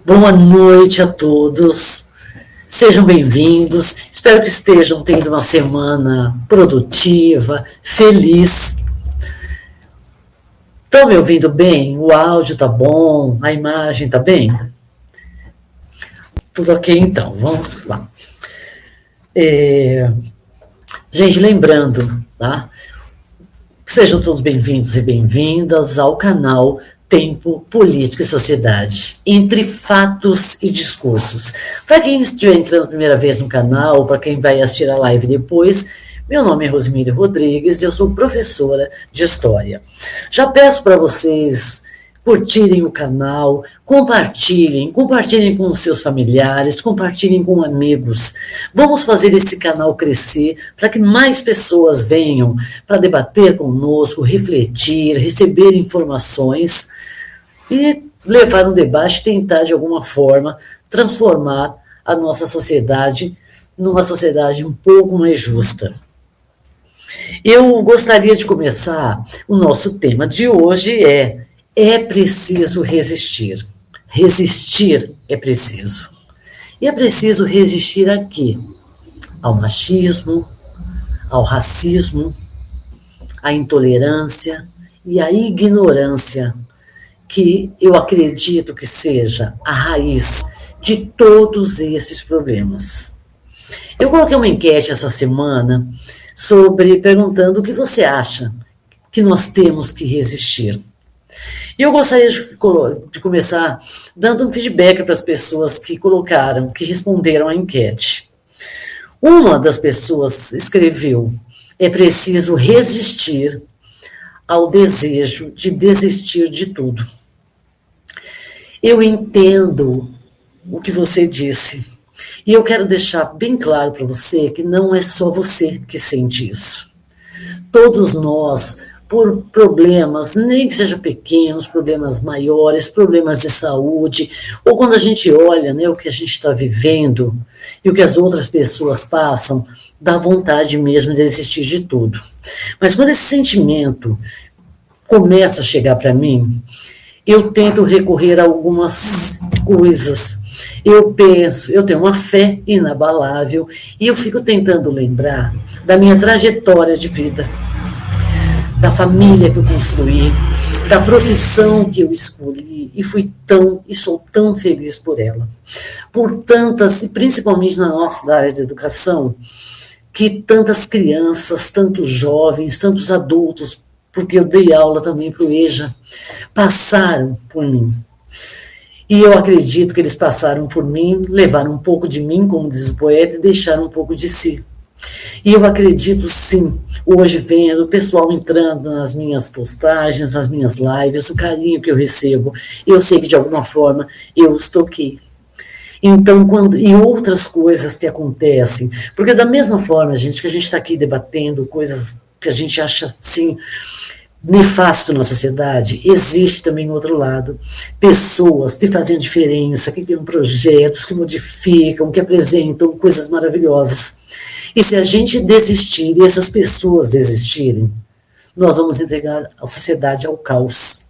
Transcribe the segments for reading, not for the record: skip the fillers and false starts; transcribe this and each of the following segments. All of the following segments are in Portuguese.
Boa noite a todos, sejam bem-vindos, espero que estejam tendo uma semana produtiva, feliz. Estão me ouvindo bem? O áudio está bom? A imagem está bem? Tudo ok então, vamos lá. Gente, lembrando, tá? Sejam todos bem-vindos e bem-vindas ao canal Tempo, Política e Sociedade, entre fatos e discursos. Para quem estiver entrando a primeira vez no canal, para quem vai assistir a live depois, meu nome é Rosemary Rodrigues e eu sou professora de História. Já peço para vocês curtirem o canal, compartilhem com seus familiares, compartilhem com amigos. Vamos fazer esse canal crescer para que mais pessoas venham para debater conosco, refletir, receber informações e levar um debate, tentar de alguma forma transformar a nossa sociedade numa sociedade um pouco mais justa. Eu gostaria de começar, o nosso tema de hoje é preciso resistir. Resistir é preciso. E é preciso resistir a quê? Ao machismo, ao racismo, à intolerância e à ignorância, que eu acredito que seja a raiz de todos esses problemas. Eu coloquei uma enquete essa semana perguntando o que você acha que nós temos que resistir. E eu gostaria de começar dando um feedback para as pessoas que responderam à enquete. Uma das pessoas escreveu: é preciso resistir ao desejo de desistir de tudo. Eu entendo o que você disse, e eu quero deixar bem claro para você que não é só você que sente isso. Todos nós, por problemas, nem que sejam pequenos, problemas maiores, problemas de saúde, ou quando a gente olha, né, o que a gente está vivendo e o que as outras pessoas passam, dá vontade mesmo de desistir de tudo. Mas quando esse sentimento começa a chegar para mim, eu tento recorrer a algumas coisas. Eu tenho uma fé inabalável e eu fico tentando lembrar da minha trajetória de vida, da família que eu construí, da profissão que eu escolhi e sou tão feliz por ela. Por tantas, e principalmente na nossa área de educação, que tantas crianças, tantos jovens, tantos adultos, porque eu dei aula também para o EJA, passaram por mim. E eu acredito que eles passaram por mim, levaram um pouco de mim, como diz o poeta, e deixaram um pouco de si. E eu acredito sim, hoje vendo o pessoal entrando nas minhas postagens, nas minhas lives, o carinho que eu recebo, eu sei que de alguma forma eu os toquei. Então, e outras coisas que acontecem, porque da mesma forma, gente, que a gente está aqui debatendo coisas que a gente acha assim nefasto na sociedade, existe também outro lado, pessoas que fazem diferença, que criam projetos, que modificam, que apresentam coisas maravilhosas. E se a gente desistir e essas pessoas desistirem, nós vamos entregar a sociedade ao caos.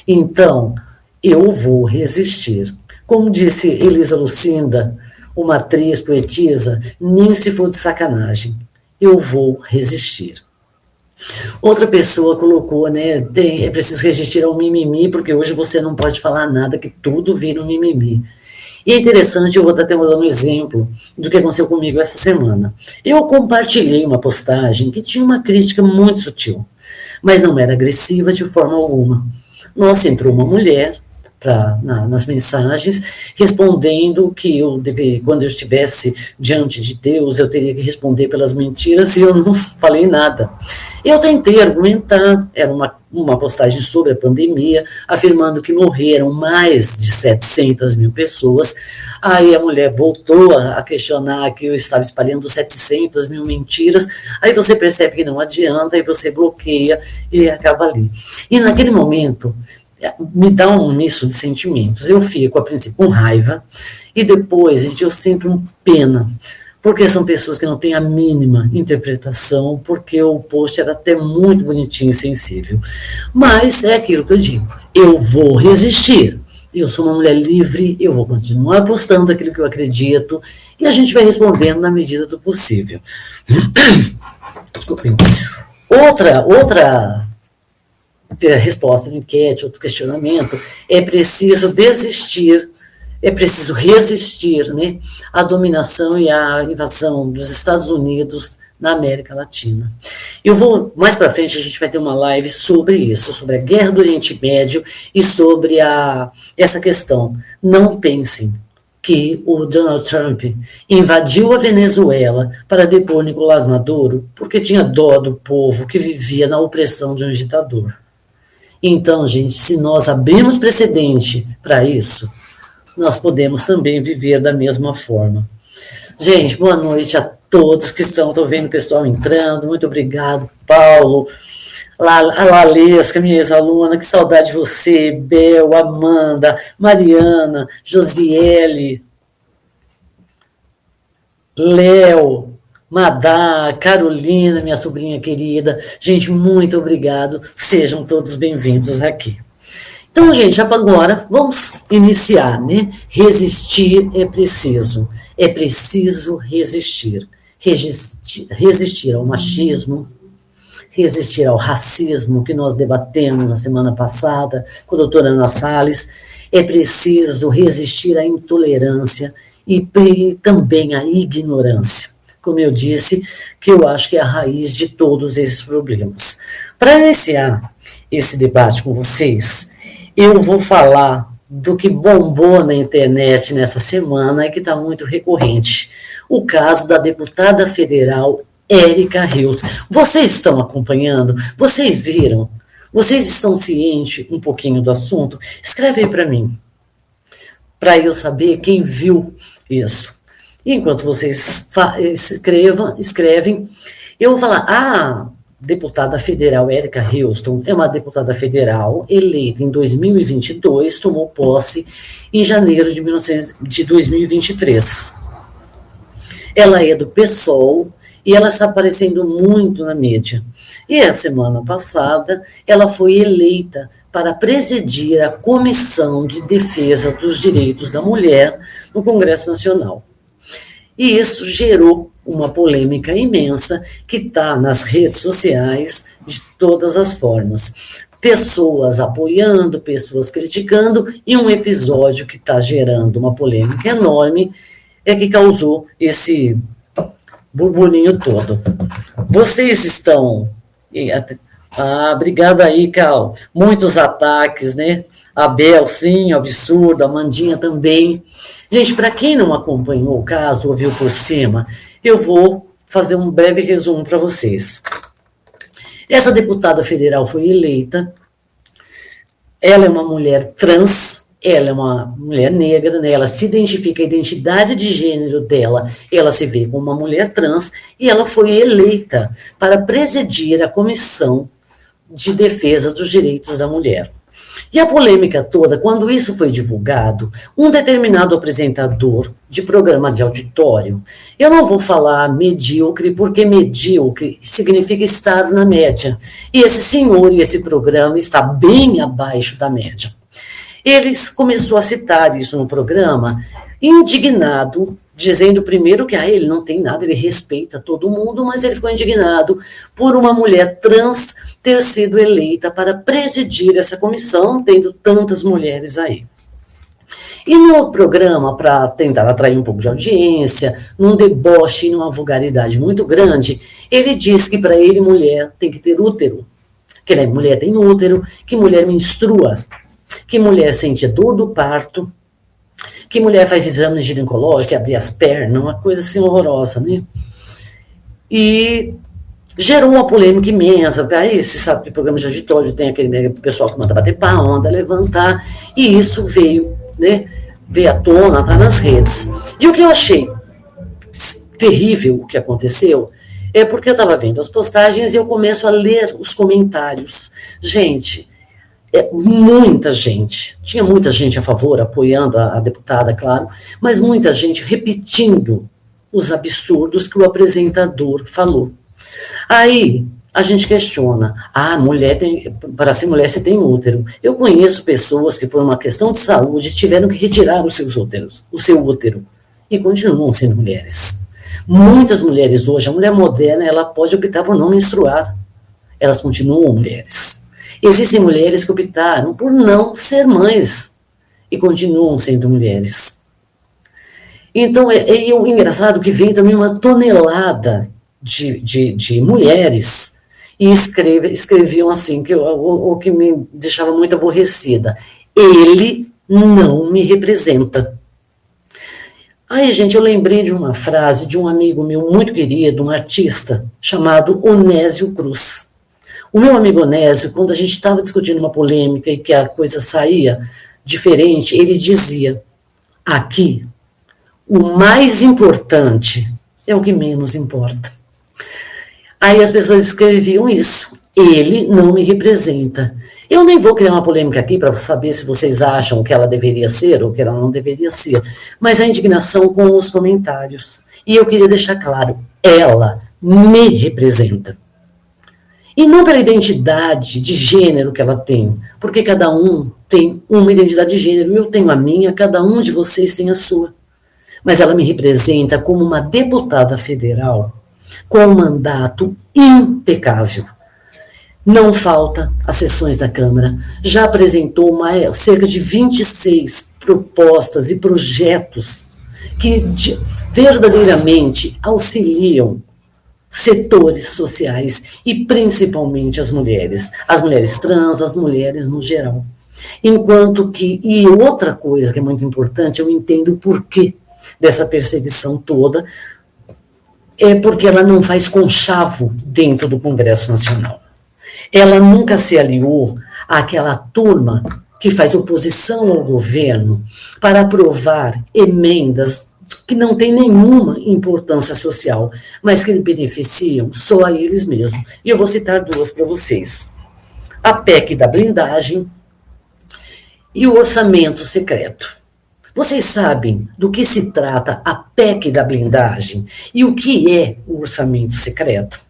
Então, eu vou resistir. Como disse Elisa Lucinda, uma atriz, poetisa, nem se for de sacanagem, eu vou resistir. Outra pessoa colocou, né, é preciso resistir ao mimimi, porque hoje você não pode falar nada, que tudo vira um mimimi. E é interessante, eu vou até dar um exemplo do que aconteceu comigo essa semana. Eu compartilhei uma postagem que tinha uma crítica muito sutil, mas não era agressiva de forma alguma. Nossa, entrou uma mulher nas mensagens, respondendo que quando eu estivesse diante de Deus, eu teria que responder pelas mentiras, e eu não falei nada. Eu tentei argumentar, era uma postagem sobre a pandemia, afirmando que morreram mais de 700 mil pessoas. Aí a mulher voltou a questionar que eu estava espalhando 700 mil mentiras. Aí você percebe que não adianta, aí você bloqueia e acaba ali. E naquele momento me dá um misto de sentimentos. Eu fico, a princípio, com raiva, e depois, gente, eu sinto pena, porque são pessoas que não têm a mínima interpretação, porque o post era até muito bonitinho e sensível. Mas é aquilo que eu digo, eu vou resistir, eu sou uma mulher livre, eu vou continuar postando aquilo que eu acredito, e a gente vai respondendo na medida do possível. Desculpe. Outra resposta à enquete, outro questionamento, é preciso desistir, é preciso resistir, né, à dominação e à invasão dos Estados Unidos na América Latina. Eu vou, mais para frente, a gente vai ter uma live sobre isso, sobre a guerra do Oriente Médio e sobre essa questão. Não pensem que o Donald Trump invadiu a Venezuela para depor Nicolás Maduro porque tinha dó do povo que vivia na opressão de um ditador. Então, gente, se nós abrirmos precedente para isso, nós podemos também viver da mesma forma. Gente, boa noite a todos que estão, estou vendo o pessoal entrando, muito obrigado, Paulo, a Lalesca, minha ex-aluna, que saudade de você, Bel, Amanda, Mariana, Josiele, Léo, Madá, Carolina, minha sobrinha querida, gente, muito obrigado, sejam todos bem-vindos aqui. Então, gente, agora vamos iniciar, né? Resistir é preciso resistir. Resistir ao machismo, resistir ao racismo que nós debatemos na semana passada com a doutora Ana Salles, é preciso resistir à intolerância e também à ignorância, como eu disse, que eu acho que é a raiz de todos esses problemas. Para iniciar esse debate com vocês, eu vou falar do que bombou na internet nessa semana e que está muito recorrente. O caso da deputada federal Érica Rios. Vocês estão acompanhando? Vocês viram? Vocês estão cientes um pouquinho do assunto? Escreve aí para mim, para eu saber quem viu isso. E enquanto vocês escrevem, eu vou falar, deputada federal Érica Houston é uma deputada federal eleita em 2022, tomou posse em janeiro de 2023. Ela é do PSOL e ela está aparecendo muito na mídia. E a semana passada ela foi eleita para presidir a Comissão de Defesa dos Direitos da Mulher no Congresso Nacional. E isso gerou uma polêmica imensa que está nas redes sociais de todas as formas. Pessoas apoiando, pessoas criticando, e um episódio que está gerando uma polêmica enorme é que causou esse burburinho todo. Vocês estão... obrigada aí, Cal. Muitos ataques, né? A Bel, sim, absurdo, a Mandinha também. Gente, para quem não acompanhou o caso, ouviu por cima, eu vou fazer um breve resumo para vocês. Essa deputada federal foi eleita, ela é uma mulher trans, ela é uma mulher negra, né? Ela se identifica, a identidade de gênero dela, ela se vê como uma mulher trans, e ela foi eleita para presidir a Comissão de Defesa dos Direitos da Mulher. E a polêmica toda, quando isso foi divulgado, um determinado apresentador de programa de auditório, eu não vou falar medíocre, porque medíocre significa estar na média. E esse senhor e esse programa está bem abaixo da média. Ele começou a citar isso no programa, indignado, dizendo primeiro que ele não tem nada, ele respeita todo mundo, mas ele ficou indignado por uma mulher trans ter sido eleita para presidir essa comissão, tendo tantas mulheres aí. E no programa, para tentar atrair um pouco de audiência, num deboche e numa vulgaridade muito grande, ele diz que para ele mulher tem que ter útero, que mulher tem útero, que mulher menstrua, que mulher sente dor do parto, que mulher faz exames ginecológicos, abrir as pernas, uma coisa assim horrorosa, né? E gerou uma polêmica imensa. Aí, você sabe que programa de auditório tem aquele pessoal que manda bater palma, manda levantar, e isso veio, né? Veio à tona, tá nas redes. E o que eu achei terrível, o que aconteceu, é porque eu estava vendo as postagens e eu começo a ler os comentários. Gente, muita gente, tinha muita gente a favor, apoiando a deputada, claro, mas muita gente repetindo os absurdos que o apresentador falou. Aí, a gente questiona. Para ser mulher você tem útero. Eu conheço pessoas que, por uma questão de saúde, tiveram que retirar o seu útero, e continuam sendo mulheres. Muitas mulheres hoje, a mulher moderna, ela pode optar por não menstruar. Elas continuam mulheres. Existem mulheres que optaram por não ser mães e continuam sendo mulheres. Então, o engraçado que vem também uma tonelada de mulheres e escreviam assim, o que me deixava muito aborrecida. Ele não me representa. Aí, gente, eu lembrei de uma frase de um amigo meu muito querido, um artista, chamado Onésio Cruz. O meu amigo Onésio, quando a gente estava discutindo uma polêmica e que a coisa saía diferente, ele dizia: aqui, o mais importante é o que menos importa. Aí as pessoas escreviam isso. Ele não me representa. Eu nem vou criar uma polêmica aqui para saber se vocês acham que ela deveria ser ou que ela não deveria ser, mas a indignação com os comentários. E eu queria deixar claro, ela me representa. E não pela identidade de gênero que ela tem, porque cada um tem uma identidade de gênero, eu tenho a minha, cada um de vocês tem a sua. Mas ela me representa como uma deputada federal com um mandato impecável. Não falta às sessões da Câmara, já apresentou cerca de 26 propostas e projetos que verdadeiramente auxiliam setores sociais e principalmente as mulheres trans, as mulheres no geral. Enquanto que, e outra coisa que é muito importante, eu entendo o porquê dessa perseguição toda, é porque ela não faz conchavo dentro do Congresso Nacional. Ela nunca se aliou àquela turma que faz oposição ao governo para aprovar emendas que não têm nenhuma importância social, mas que beneficiam só a eles mesmos. E eu vou citar duas para vocês. A PEC da blindagem e o orçamento secreto. Vocês sabem do que se trata a PEC da blindagem e o que é o orçamento secreto?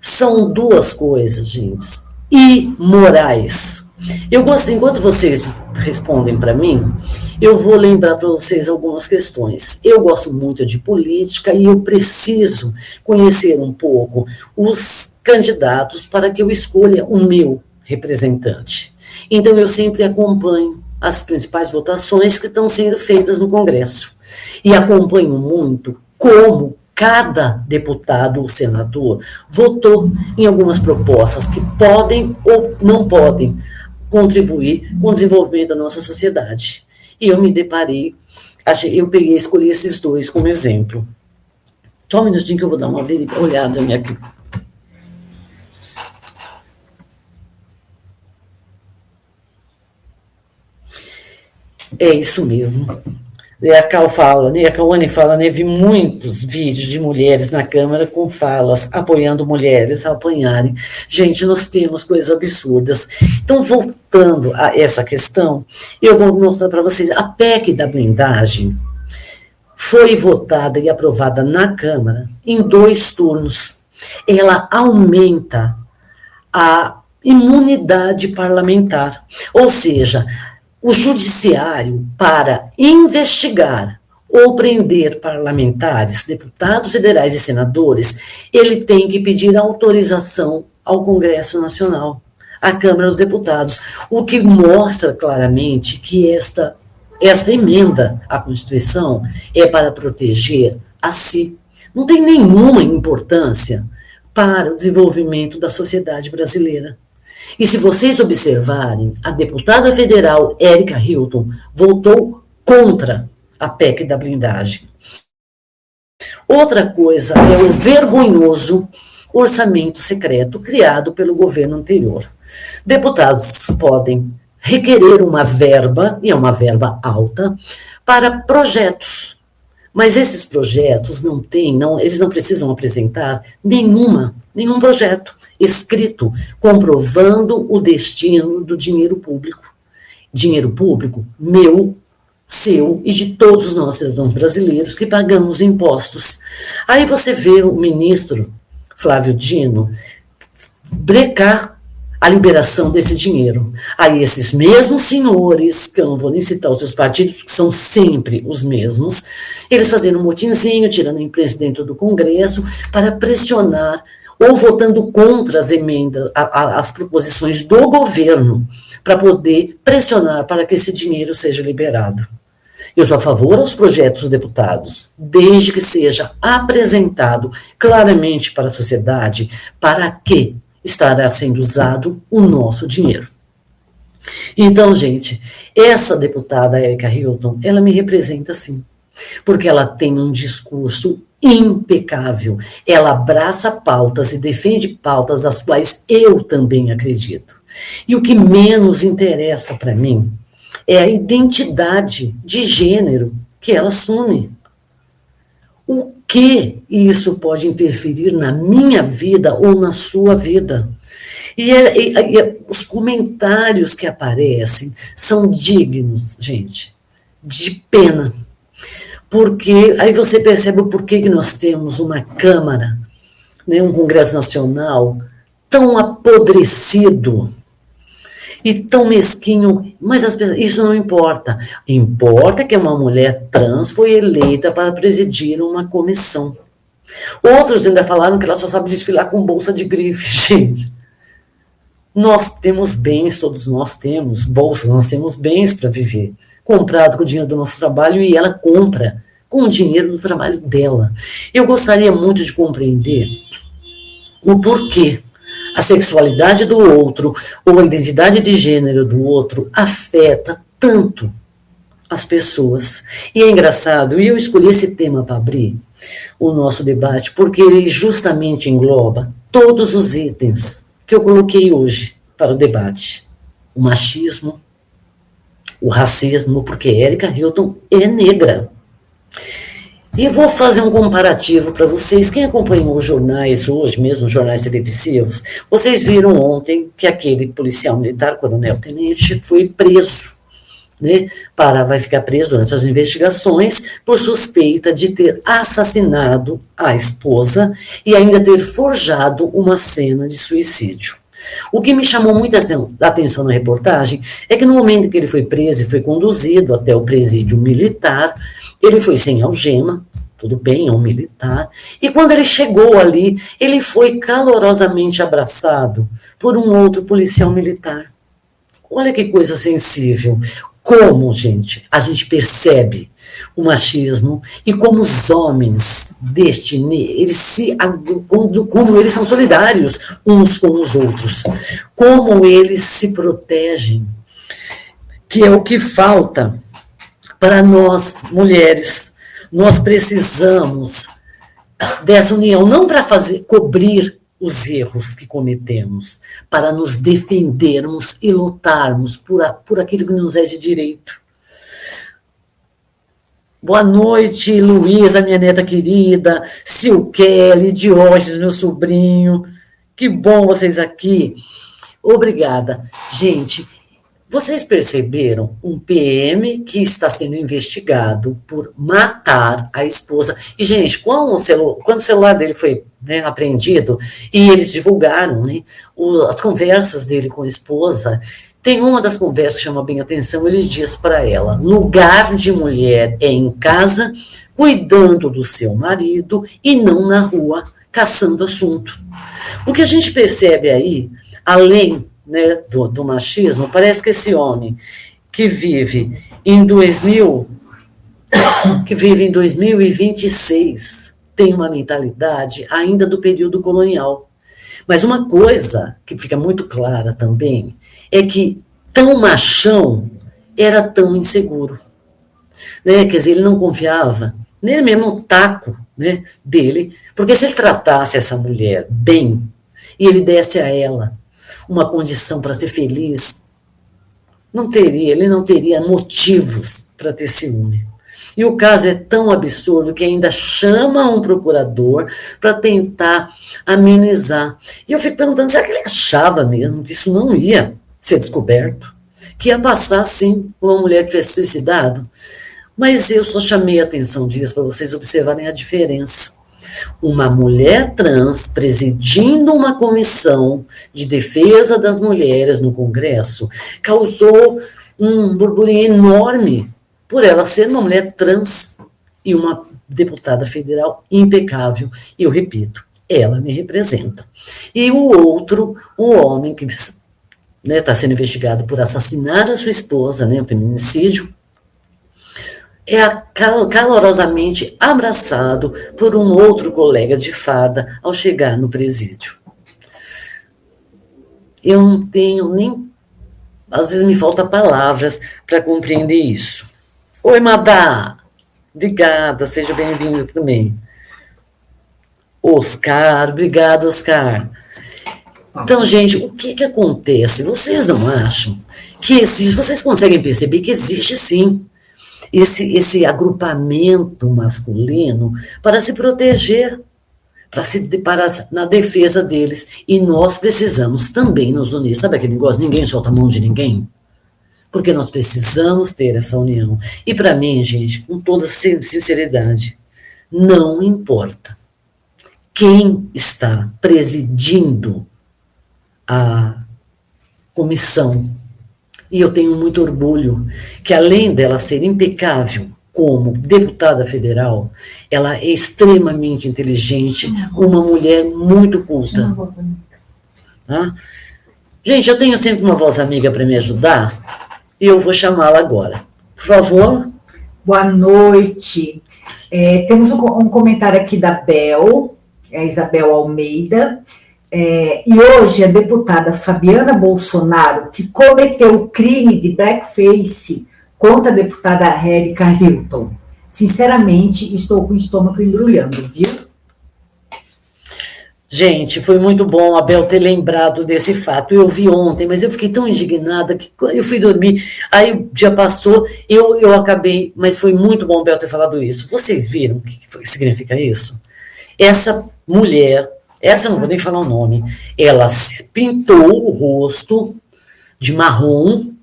São duas coisas, gente, imorais. Eu gosto, enquanto vocês respondem para mim, eu vou lembrar para vocês algumas questões. Eu gosto muito de política e eu preciso conhecer um pouco os candidatos para que eu escolha o meu representante. Então, eu sempre acompanho as principais votações que estão sendo feitas no Congresso. E acompanho muito como cada deputado ou senador votou em algumas propostas que podem ou não podem contribuir com o desenvolvimento da nossa sociedade. E eu me deparei, escolhi esses dois como exemplo. Só um minutinho que eu vou dar uma olhada aqui. É isso mesmo. A Cauane fala, né? Vi muitos vídeos de mulheres na Câmara com falas apoiando mulheres a apanharem. Gente, nós temos coisas absurdas. Então, voltando a essa questão, eu vou mostrar para vocês. A PEC da blindagem foi votada e aprovada na Câmara em 2 turnos. Ela aumenta a imunidade parlamentar, ou seja, o judiciário, para investigar ou prender parlamentares, deputados federais e senadores, ele tem que pedir autorização ao Congresso Nacional, à Câmara dos Deputados, o que mostra claramente que esta emenda à Constituição é para proteger a si. Não tem nenhuma importância para o desenvolvimento da sociedade brasileira. E se vocês observarem, a deputada federal Érica Hilton votou contra a PEC da blindagem. Outra coisa é o vergonhoso orçamento secreto criado pelo governo anterior. Deputados podem requerer uma verba, e é uma verba alta, para projetos. Mas esses projetos eles não precisam apresentar nenhum projeto escrito comprovando o destino do dinheiro público. Dinheiro público meu, seu e de todos nós cidadãos brasileiros que pagamos impostos. Aí você vê o ministro Flávio Dino, brecar a liberação desse dinheiro. Aí esses mesmos senhores, que eu não vou nem citar os seus partidos, porque são sempre os mesmos, eles fazendo um motinzinho, tirando a imprensa dentro do Congresso, para pressionar, ou votando contra as emendas, as proposições do governo, para poder pressionar para que esse dinheiro seja liberado. Eu sou a favor aos projetos dos deputados, desde que seja apresentado claramente para a sociedade para que estará sendo usado o nosso dinheiro. Então, gente, essa deputada Erika Hilton, ela me representa sim, porque ela tem um discurso impecável, ela abraça pautas e defende pautas às quais eu também acredito. E o que menos interessa para mim é a identidade de gênero que ela assume. O que isso pode interferir na minha vida ou na sua vida? E os comentários que aparecem são dignos, gente, de pena. Porque aí você percebe o porquê que nós temos uma Câmara, né, um Congresso Nacional tão apodrecido e tão mesquinho, mas as pessoas, isso não importa. Importa que uma mulher trans foi eleita para presidir uma comissão. Outros ainda falaram que ela só sabe desfilar com bolsa de grife. Gente, nós temos bens, todos nós temos bolsas, nós temos bens para viver, comprado com o dinheiro do nosso trabalho, e ela compra com o dinheiro do trabalho dela. Eu gostaria muito de compreender o porquê a sexualidade do outro ou a identidade de gênero do outro afeta tanto as pessoas. E é engraçado, e eu escolhi esse tema para abrir o nosso debate, porque ele justamente engloba todos os itens que eu coloquei hoje para o debate. O machismo, o racismo, porque Erika Hilton é negra. E vou fazer um comparativo para vocês. Quem acompanhou os jornais hoje, mesmo os jornais televisivos, vocês viram ontem que aquele policial militar, coronel-tenente, foi preso, né? Vai ficar preso durante as investigações por suspeita de ter assassinado a esposa e ainda ter forjado uma cena de suicídio. O que me chamou muita atenção na reportagem é que no momento em que ele foi preso e foi conduzido até o presídio militar, ele foi sem algema, tudo bem, é um militar, e quando ele chegou ali, ele foi calorosamente abraçado por um outro policial militar. Olha que coisa sensível. Como, gente, a gente percebe o machismo e como os homens como eles são solidários uns com os outros, como eles se protegem, que é o que falta para nós, mulheres. Nós precisamos dessa união, não para cobrir os erros que cometemos, para nos defendermos e lutarmos por aquilo que nos é de direito. Boa noite, Luísa, minha neta querida, Sil Kelly, Diógenes, meu sobrinho, que bom vocês aqui. Obrigada. Gente, vocês perceberam um PM que está sendo investigado por matar a esposa. E, gente, quando o celular dele foi, né, apreendido, e eles divulgaram, né, as conversas dele com a esposa, tem uma das conversas que chama bem a atenção, ele diz para ela: lugar de mulher é em casa, cuidando do seu marido, e não na rua, caçando assunto. O que a gente percebe aí, além, né, do machismo, parece que esse homem que vive em 2026 tem uma mentalidade ainda do período colonial. Mas uma coisa que fica muito clara também é que tão machão era tão inseguro, né? Quer dizer, ele não confiava nele mesmo, no taco, né, dele, porque se ele tratasse essa mulher bem e ele desse a ela uma condição para ser feliz, ele não teria motivos para ter ciúme. E o caso é tão absurdo que ainda chama um procurador para tentar amenizar. E eu fico perguntando, será que ele achava mesmo que isso não ia ser descoberto? Que ia passar, sim, uma mulher que tivesse suicidado? Mas eu só chamei a atenção disso para vocês observarem a diferença. Uma mulher trans presidindo uma comissão de defesa das mulheres no Congresso causou um burburinho enorme por ela ser uma mulher trans e uma deputada federal impecável. E eu repito, ela me representa. E o outro, um homem que está sendo investigado por assassinar a sua esposa, um feminicídio, é calorosamente abraçado por um outro colega de farda ao chegar no presídio. Eu não tenho nem... Às vezes me faltam palavras para compreender isso. Oi, Madá. Obrigada, seja bem-vindo também. Oscar, obrigado, Oscar. Então, gente, o que acontece? Vocês não acham que existe... Vocês conseguem perceber que existe, sim, esse agrupamento masculino para se proteger, para na defesa deles. E nós precisamos também nos unir. Sabe aquele negócio, ninguém solta a mão de ninguém? Porque nós precisamos ter essa união. E para mim, gente, com toda sinceridade, não importa quem está presidindo a comissão. E eu tenho muito orgulho que, além dela ser impecável como deputada federal, ela é extremamente inteligente, uma mulher muito culta. Tá? Gente, eu tenho sempre uma voz amiga para me ajudar, e eu vou chamá-la agora. Por favor. Boa noite. Temos um comentário aqui da Bel, a Isabel Almeida. E hoje a deputada Fabiana Bolsonaro, que cometeu o crime de blackface contra a deputada Érica Hilton. Sinceramente, estou com o estômago embrulhando, viu? Gente, foi muito bom a Bel ter lembrado desse fato. Eu vi ontem, mas eu fiquei tão indignada que eu fui dormir. Aí o dia passou, eu acabei, mas foi muito bom a Bel ter falado isso. Vocês viram o que significa isso? Essa mulher... Essa eu não vou nem falar o nome. Ela pintou o rosto de marrom,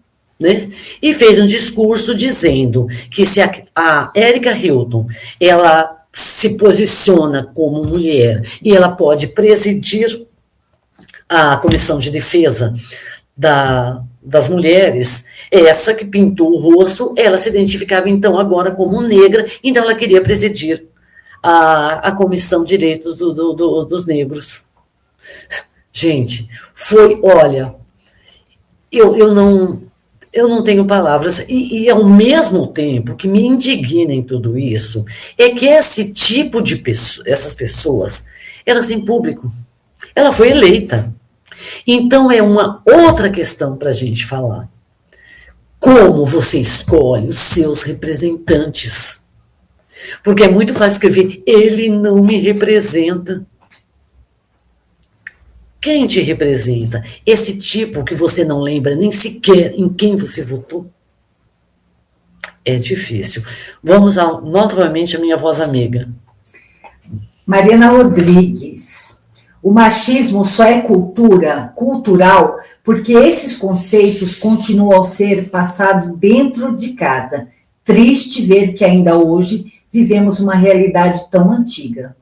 e fez um discurso dizendo que se a Érica Hilton, ela se posiciona como mulher e ela pode presidir a Comissão de Defesa das Mulheres, essa que pintou o rosto, ela se identificava então agora como negra, então ela queria presidir a Comissão de Direitos dos Negros. Gente, olha, eu não tenho palavras, e ao mesmo tempo que me indigna em tudo isso, é que esse tipo de essas pessoas, elas têm público, ela foi eleita, então é uma outra questão para a gente falar, como você escolhe os seus representantes, porque é muito fácil escrever, ele não me representa. Quem te representa? Esse tipo que você não lembra nem sequer em quem você votou? É difícil. Vamos novamente a minha voz amiga. Mariana Rodrigues. O machismo só é cultural, porque esses conceitos continuam a ser passados dentro de casa. Triste ver que ainda hoje vivemos uma realidade tão antiga.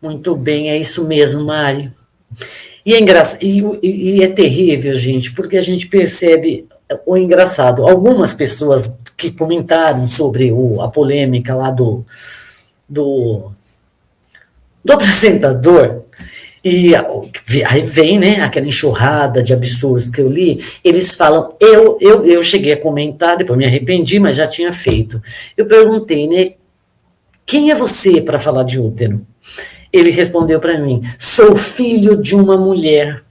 Muito bem, é isso mesmo, Mari. E é engraçado, e é terrível, gente, porque a gente percebe o engraçado. Algumas pessoas que comentaram sobre a polêmica lá do apresentador, e aí vem, aquela enxurrada de absurdos que eu li, eles falam, eu cheguei a comentar, depois me arrependi, mas já tinha feito. Eu perguntei, quem é você para falar de útero? Ele respondeu para mim, sou filho de uma mulher.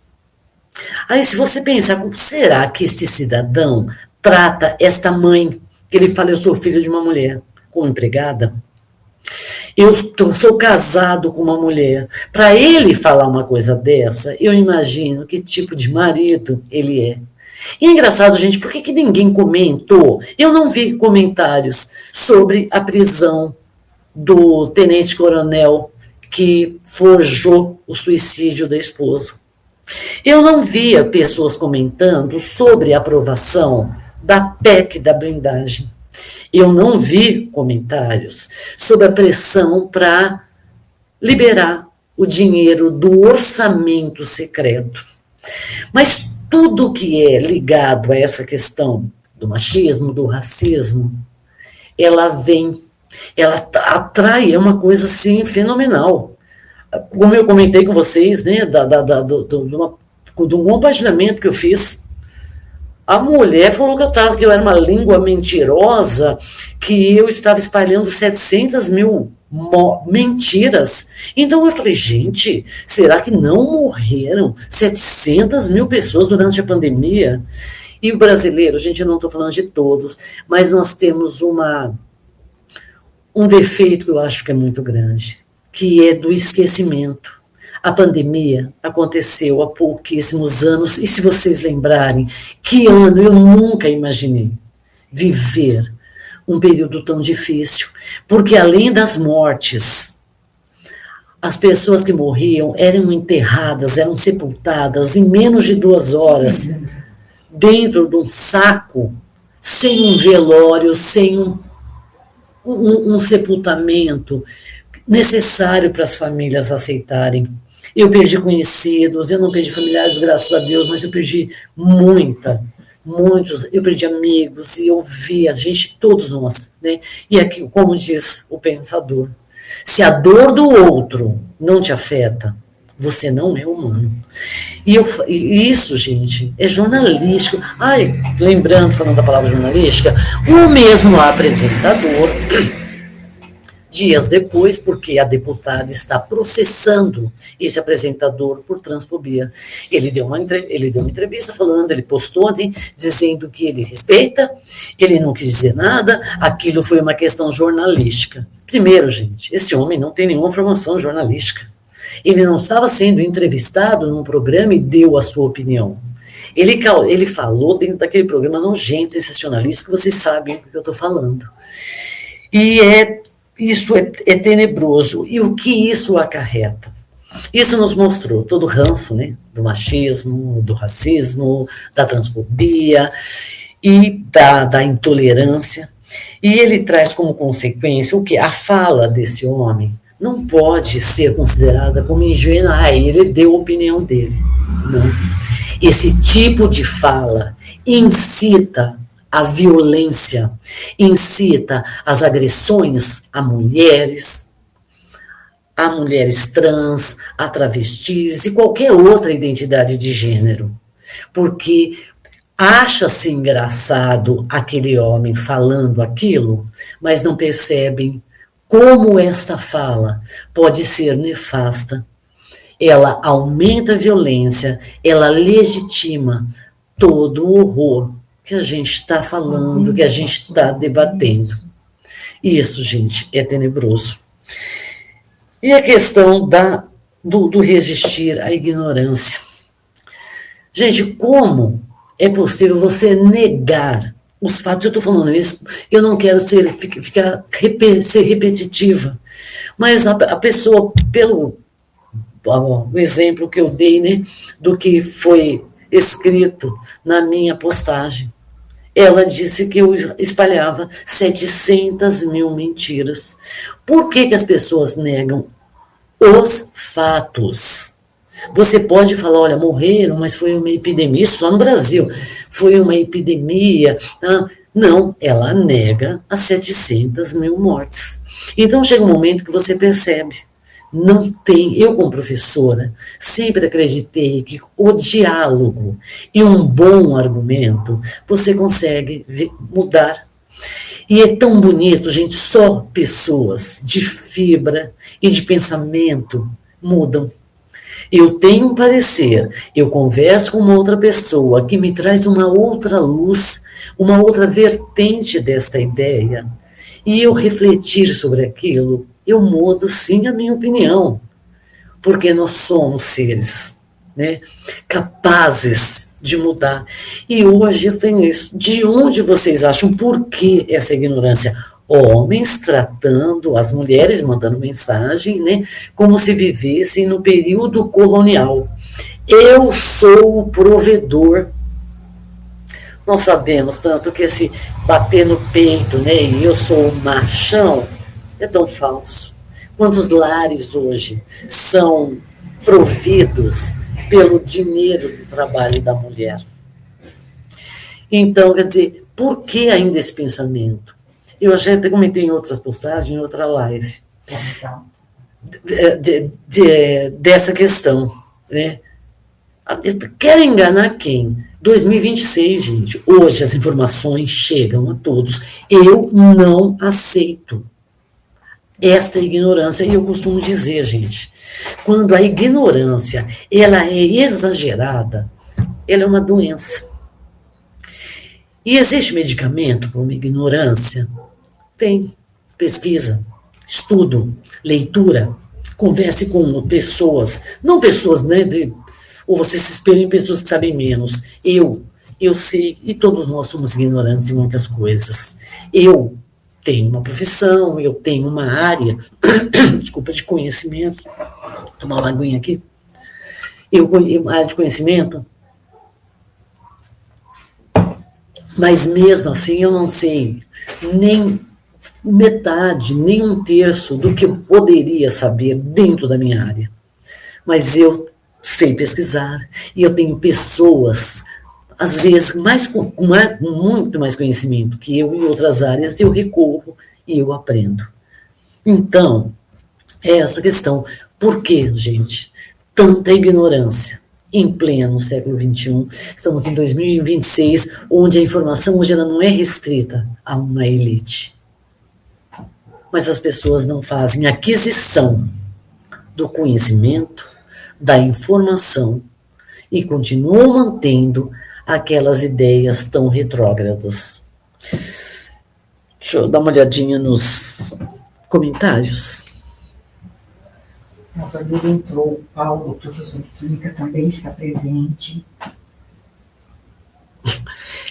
Aí se você pensar, como será que este cidadão trata esta mãe, que ele fala, eu sou filho de uma mulher, como empregada? Eu sou casado com uma mulher. Para ele falar uma coisa dessa, eu imagino que tipo de marido ele é. E é engraçado, gente, por que ninguém comentou? Eu não vi comentários sobre a prisão do tenente-coronel que forjou o suicídio da esposa. Eu não via pessoas comentando sobre a aprovação da PEC da blindagem. Eu não vi comentários sobre a pressão para liberar o dinheiro do orçamento secreto. Mas tudo que é ligado a essa questão do machismo, do racismo, ela atrai, é uma coisa assim fenomenal. Como eu comentei com vocês, né, de um compartilhamento que eu fiz, a mulher falou que eu era uma língua mentirosa, que eu estava espalhando 700 mil mentiras. Então eu falei, gente, será que não morreram 700 mil pessoas durante a pandemia? E o brasileiro, gente, eu não estou falando de todos, mas nós temos um defeito que eu acho que é muito grande, que é do esquecimento. A pandemia aconteceu há pouquíssimos anos, e se vocês lembrarem, que ano eu nunca imaginei viver um período tão difícil, porque além das mortes, as pessoas que morriam eram enterradas, eram sepultadas em menos de 2 horas, dentro de um saco, sem um velório, sem um sepultamento necessário para as famílias aceitarem. Eu perdi conhecidos, eu não perdi familiares, graças a Deus, mas eu perdi muitos, eu perdi amigos, e eu vi a gente, todos nós, né? E aqui, como diz o pensador, se a dor do outro não te afeta, você não é humano. E isso, gente, é jornalístico. Ai, lembrando, falando da palavra jornalística, o mesmo apresentador, dias depois, porque a deputada está processando esse apresentador por transfobia. Ele deu uma entrevista falando, ele postou, né, dizendo que ele respeita, ele não quis dizer nada, aquilo foi uma questão jornalística. Primeiro, gente, esse homem não tem nenhuma formação jornalística. Ele não estava sendo entrevistado num programa e deu a sua opinião. Ele falou dentro daquele programa nojento, sensacionalista, que vocês sabem do que eu estou falando. E isso é tenebroso. E o que isso acarreta? Isso nos mostrou todo o ranço, né, do machismo, do racismo, da transfobia e da intolerância. E ele traz como consequência o que? A fala desse homem não pode ser considerada como ingênua. Ele deu a opinião dele. Não. Esse tipo de fala incita a violência, incita as agressões a mulheres trans, a travestis e qualquer outra identidade de gênero. Porque acha-se engraçado aquele homem falando aquilo, mas não percebem como esta fala pode ser nefasta. Ela aumenta a violência, ela legitima todo o horror que a gente está falando, que a gente está debatendo. Isso, gente, é tenebroso. E a questão do resistir à ignorância. Gente, como é possível você negar os fatos? Eu estou falando isso, eu não quero ser repetitiva, mas a pessoa, pelo o exemplo que eu dei, né, do que foi escrito na minha postagem, ela disse que eu espalhava 700 mil mentiras. Por que as pessoas negam os fatos? Você pode falar, olha, morreram, mas foi uma epidemia, isso só no Brasil, foi uma epidemia. Não, ela nega as 700 mil mortes. Então chega um momento que você percebe, não tem, eu como professora, sempre acreditei que o diálogo e um bom argumento, você consegue mudar. E é tão bonito, gente, só pessoas de fibra e de pensamento mudam. Eu tenho um parecer, eu converso com uma outra pessoa que me traz uma outra luz, uma outra vertente desta ideia, e eu refletir sobre aquilo, eu mudo sim a minha opinião, porque nós somos seres, né, capazes de mudar. E hoje eu tenho isso. De onde vocês acham? Por que essa ignorância? Homens tratando as mulheres, mandando mensagem, né, como se vivessem no período colonial. Eu sou o provedor. nós sabemos tanto que esse bater no peito, né, e eu sou o machão, é tão falso. Quantos lares hoje são providos pelo dinheiro do trabalho da mulher? Então, quer dizer, por que ainda esse pensamento? Eu já até comentei em outras postagens, em outra live, dessa questão, né? Querem enganar quem? 2026, gente. Hoje as informações chegam a todos. Eu não aceito esta ignorância. E eu costumo dizer, gente, quando a ignorância ela é exagerada, ela é uma doença. E existe medicamento para uma ignorância? Tem. Pesquisa, estudo, leitura, converse com pessoas, não pessoas, né, ou você se espelha em pessoas que sabem menos. Eu sei, e todos nós somos ignorantes em muitas coisas. Eu tenho uma profissão, eu tenho uma área, desculpa, de conhecimento, vou tomar uma aguinha aqui, uma área de conhecimento, mas mesmo assim eu não sei nem metade, nem um terço do que eu poderia saber dentro da minha área. Mas eu sei pesquisar, e eu tenho pessoas, às vezes, com muito mais conhecimento que eu em outras áreas, eu recorro e eu aprendo. Então, é essa questão. Por que, gente, tanta ignorância em pleno século XXI? Estamos em 2026, onde a informação hoje ela não é restrita a uma elite. Mas as pessoas não fazem aquisição do conhecimento, da informação, e continuam mantendo aquelas ideias tão retrógradas. Deixa eu dar uma olhadinha nos comentários. A família entrou, o Paulo, professor de química, também está presente.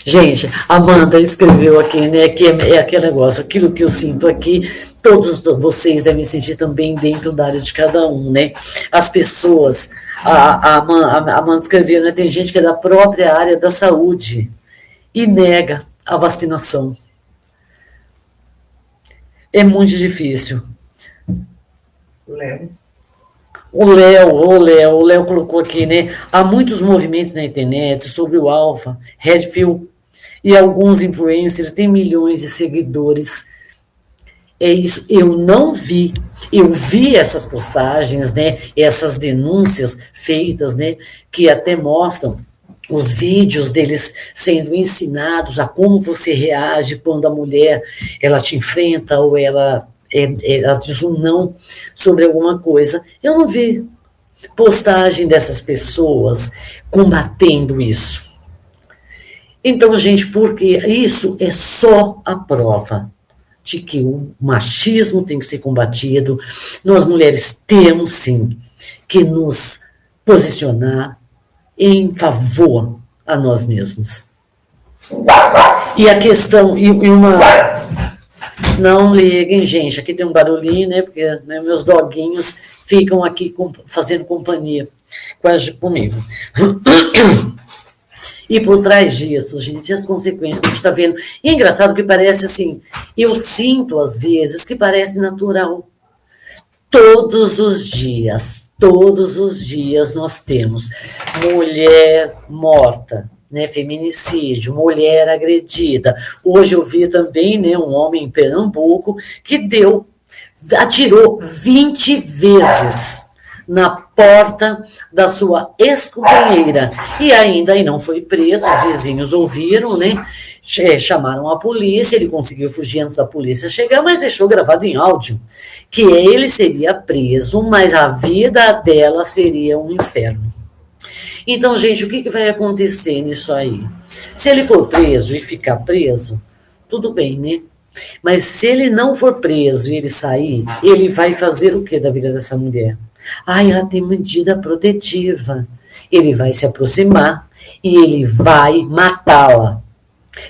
Gente, a Amanda escreveu aqui, né, que é aquele negócio, aquilo que eu sinto aqui, todos vocês devem sentir também dentro da área de cada um, né? As pessoas, a Amanda escreveu, né, tem gente que é da própria área da saúde e nega a vacinação. É muito difícil. O Léo colocou aqui, né? Há muitos movimentos na internet sobre o Alpha, Redfield, e alguns influencers têm milhões de seguidores. É isso, eu não vi. Eu vi essas postagens, né? Essas denúncias feitas, né? Que até mostram os vídeos deles sendo ensinados a como você reage quando a mulher ela te enfrenta ou ela diz um não sobre alguma coisa. Eu não vi postagem dessas pessoas combatendo isso. Então, gente, porque isso é só a prova de que o machismo tem que ser combatido. Nós, mulheres, temos, sim, que nos posicionar em favor a nós mesmos. E a questão, não liguem, gente, aqui tem um barulhinho, né, porque né, meus doguinhos ficam aqui fazendo companhia comigo. E por trás disso, gente, as consequências que a gente está vendo. E é engraçado que parece assim, eu sinto às vezes que parece natural. Todos os dias nós temos mulher morta, né, feminicídio, mulher agredida. Hoje eu vi também, né, um homem em Pernambuco que atirou 20 vezes na porta da sua ex-companheira e ainda não foi preso. Os vizinhos ouviram, né? Chamaram a polícia, ele conseguiu fugir antes da polícia chegar, mas deixou gravado em áudio que ele seria preso, mas a vida dela seria um inferno. Então, gente, o que vai acontecer nisso aí? Se ele for preso e ficar preso, tudo bem, né? Mas se ele não for preso e ele sair, ele vai fazer o que da vida dessa mulher? Ela tem medida protetiva. Ele vai se aproximar e ele vai matá-la.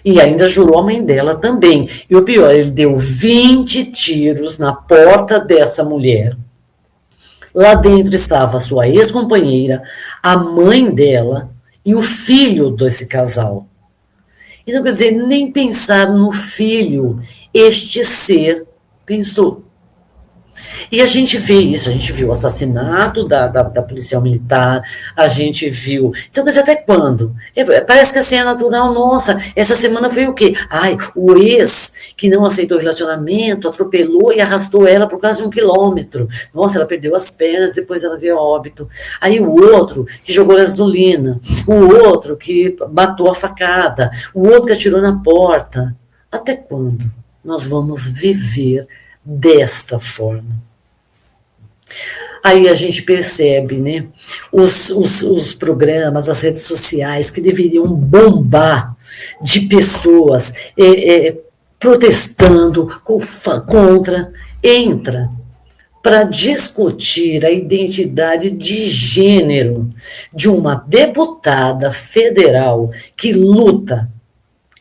E ainda jurou a mãe dela também. E o pior, ele deu 20 tiros na porta dessa mulher. Lá dentro estava a sua ex-companheira, a mãe dela e o filho desse casal. Então, quer dizer, nem pensar no filho este ser pensou. E a gente vê isso, a gente viu o assassinato da policial militar, a gente viu. Então, quer dizer, até quando? Parece que assim é natural, nossa, essa semana foi o quê? Ai, o ex que não aceitou o relacionamento, atropelou e arrastou ela por quase 1 quilômetro. Nossa, ela perdeu as pernas, depois ela veio a óbito. Aí o outro que jogou gasolina, o outro que matou a facada, o outro que atirou na porta. Até quando nós vamos viver desta forma? Aí a gente percebe, né, os programas, as redes sociais que deveriam bombar de pessoas protestando contra, entra para discutir a identidade de gênero de uma deputada federal que luta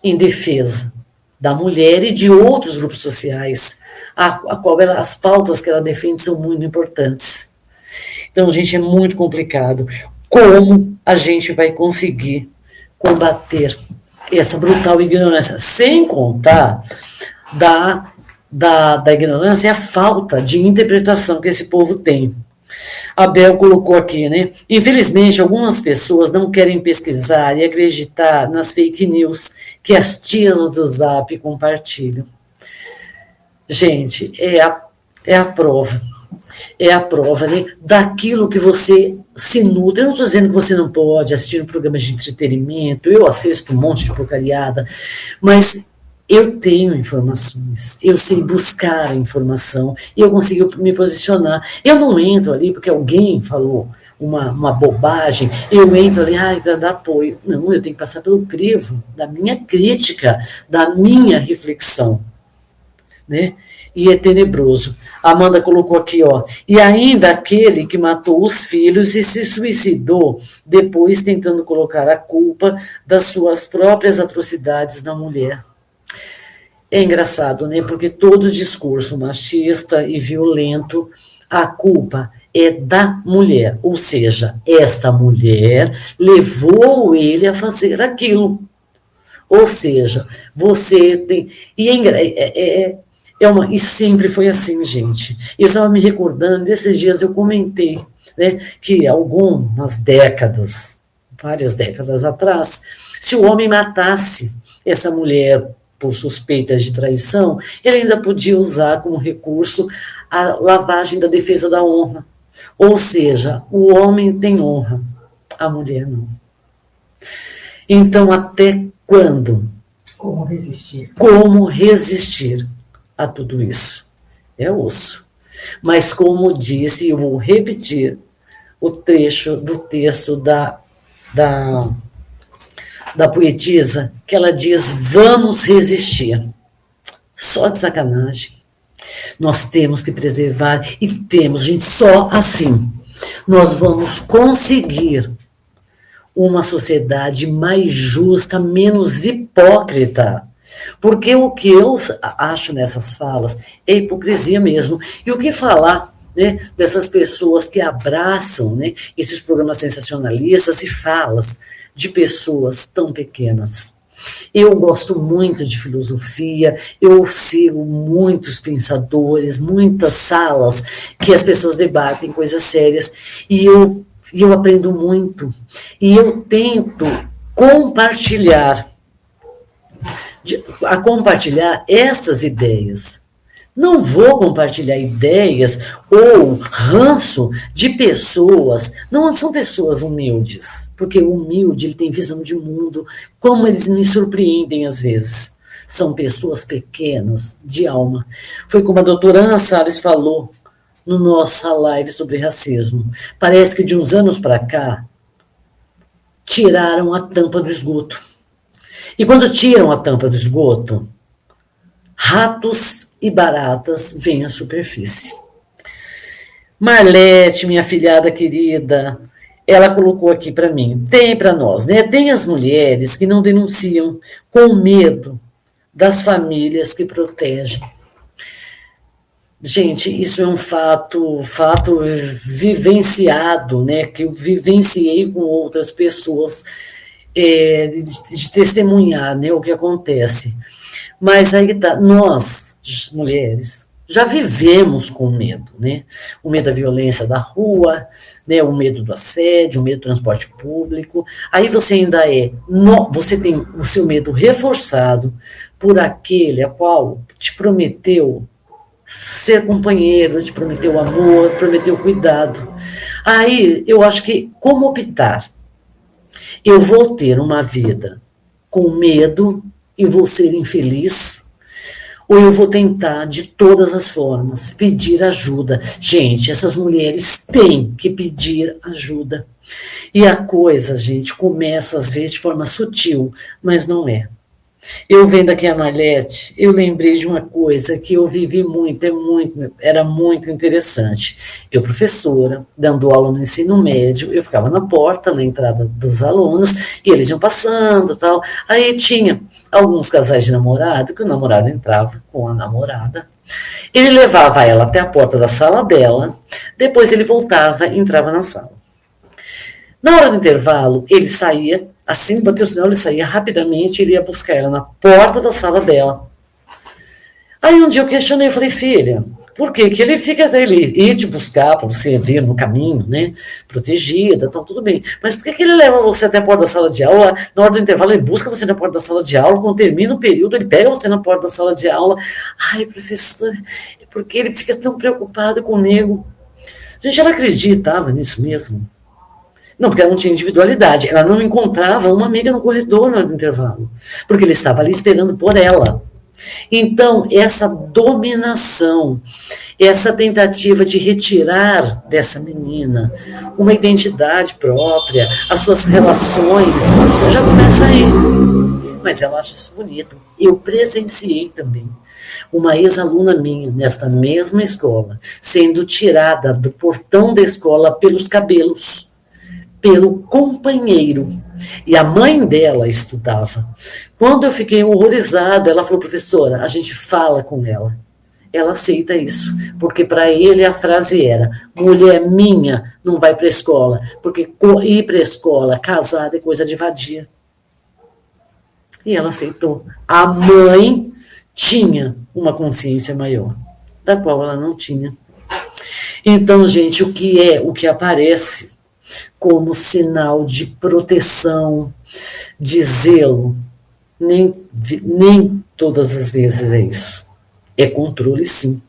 em defesa da mulher e de outros grupos sociais, a qual as pautas que ela defende são muito importantes. Então, gente, é muito complicado. Como a gente vai conseguir combater essa brutal ignorância, sem contar da ignorância e a falta de interpretação que esse povo tem. A Bel colocou aqui, né? Infelizmente, algumas pessoas não querem pesquisar e acreditar nas fake news que as tias do Zap compartilham. Gente, é a prova. É a prova, né, daquilo que você se nutre. Eu não estou dizendo que você não pode assistir um programa de entretenimento, eu assisto um monte de porcariada, mas eu tenho informações, eu sei buscar a informação e eu consigo me posicionar. Eu não entro ali porque alguém falou uma bobagem, eu entro ali, dá apoio. Não, eu tenho que passar pelo crivo da minha crítica, da minha reflexão, né? E é tenebroso. A Amanda colocou aqui, ó, e ainda aquele que matou os filhos e se suicidou, depois tentando colocar a culpa das suas próprias atrocidades na mulher. É engraçado, né? Porque todo discurso machista e violento, a culpa é da mulher, ou seja, esta mulher levou ele a fazer aquilo. Ou seja, você tem... E sempre foi assim, gente. Eu estava me recordando, esses dias eu comentei, né, que algumas décadas, várias décadas atrás, se o homem matasse essa mulher por suspeitas de traição, ele ainda podia usar como recurso a lavagem da defesa da honra. Ou seja, o homem tem honra, a mulher não. Então, até quando? Como resistir? Como resistir a tudo isso? É osso. Mas, como disse, eu vou repetir o trecho do texto da poetisa, que ela diz: vamos resistir. Só de sacanagem. Nós temos que preservar, e temos, gente, só assim nós vamos conseguir uma sociedade mais justa, menos hipócrita. Porque o que eu acho nessas falas é hipocrisia mesmo. E o que falar, né, dessas pessoas que abraçam, né, esses programas sensacionalistas e falas de pessoas tão pequenas? Eu gosto muito de filosofia, eu sigo muitos pensadores, muitas salas que as pessoas debatem coisas sérias, e eu aprendo muito. E eu tento compartilhar essas ideias. Não vou compartilhar ideias ou ranço de pessoas, não são pessoas humildes, porque o humilde ele tem visão de mundo, como eles me surpreendem às vezes. São pessoas pequenas, de alma. Foi como a doutora Ana Salles falou no nossa live sobre racismo. Parece que de uns anos para cá, tiraram a tampa do esgoto. E quando tiram a tampa do esgoto, ratos e baratas vêm à superfície. Marlete, minha filhada querida, ela colocou aqui para mim, tem para nós, né? Tem as mulheres que não denunciam com medo das famílias que protegem. Gente, isso é um fato vivenciado, né? Que eu vivenciei com outras pessoas. de testemunhar, né, o que acontece. Mas aí tá, nós, mulheres, já vivemos com medo, né? O medo da violência da rua, né? O medo do assédio, o medo do transporte público. Aí você ainda você tem o seu medo reforçado por aquele a qual te prometeu ser companheiro, te prometeu amor, prometeu cuidado. Aí eu acho que como optar? Eu vou ter uma vida com medo e vou ser infeliz, ou eu vou tentar, de todas as formas, pedir ajuda. Gente, essas mulheres têm que pedir ajuda. E a coisa, gente, começa às vezes de forma sutil, mas não é. Eu vendo aqui a Marlete, eu lembrei de uma coisa que eu vivi muito, era muito interessante. Eu, professora, dando aula no ensino médio, eu ficava na porta, na entrada dos alunos, e eles iam passando, tal. Aí tinha alguns casais de namorado, que o namorado entrava com a namorada, ele levava ela até a porta da sala dela, depois ele voltava e entrava na sala. Na hora do intervalo, ele saía, assim, bateu o sinal, ele saía rapidamente, ele ia buscar ela na porta da sala dela. Aí um dia eu questionei, eu falei, filha, por que ele fica até ele ir te buscar para você vir no caminho, né, protegida, então tudo bem, mas por que ele leva você até a porta da sala de aula, na hora do intervalo ele busca você na porta da sala de aula, quando termina o período ele pega você na porta da sala de aula, ai professor, porque ele fica tão preocupado comigo. Gente, ela acreditava nisso mesmo? Não, porque ela não tinha individualidade. Ela não encontrava uma amiga no corredor no intervalo, porque ele estava ali esperando por ela. Então, essa dominação, essa tentativa de retirar dessa menina uma identidade própria, as suas relações, já começa aí. Mas ela acha isso bonito. Eu presenciei também uma ex-aluna minha, nesta mesma escola, sendo tirada do portão da escola pelos cabelos, pelo companheiro. E a mãe dela estudava. Quando eu fiquei horrorizada, ela falou, professora, a gente fala com ela. Ela aceita isso, porque para ele a frase era, mulher minha não vai para a escola, porque ir para a escola casada é coisa de vadia. E ela aceitou. A mãe tinha uma consciência maior, da qual ela não tinha. Então, gente, o que aparece como sinal de proteção, de zelo, nem todas as vezes é isso. É controle, sim.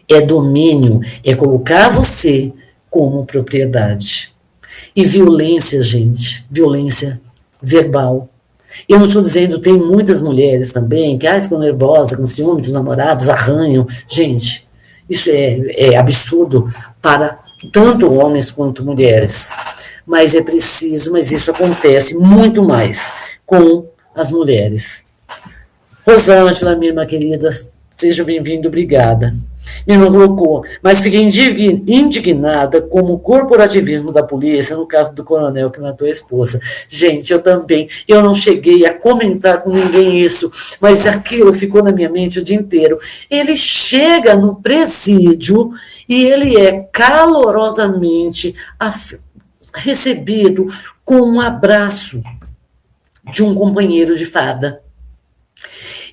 É domínio, é colocar você como propriedade. E violência, gente, violência verbal. Eu não estou dizendo, tem muitas mulheres também que ficam nervosas, com ciúme dos namorados, arranham. Gente, isso é absurdo para tanto homens quanto mulheres. Mas é preciso, mas isso acontece muito mais com as mulheres. Rosângela, minha irmã querida, seja bem-vinda, obrigada. Minha irmã colocou, mas fiquei indignada com o corporativismo da polícia no caso do coronel que matou a esposa. Gente, eu também, eu não cheguei a comentar com ninguém isso, mas aquilo ficou na minha mente o dia inteiro. Ele chega no presídio e ele é calorosamente recebido com um abraço de um companheiro de farda.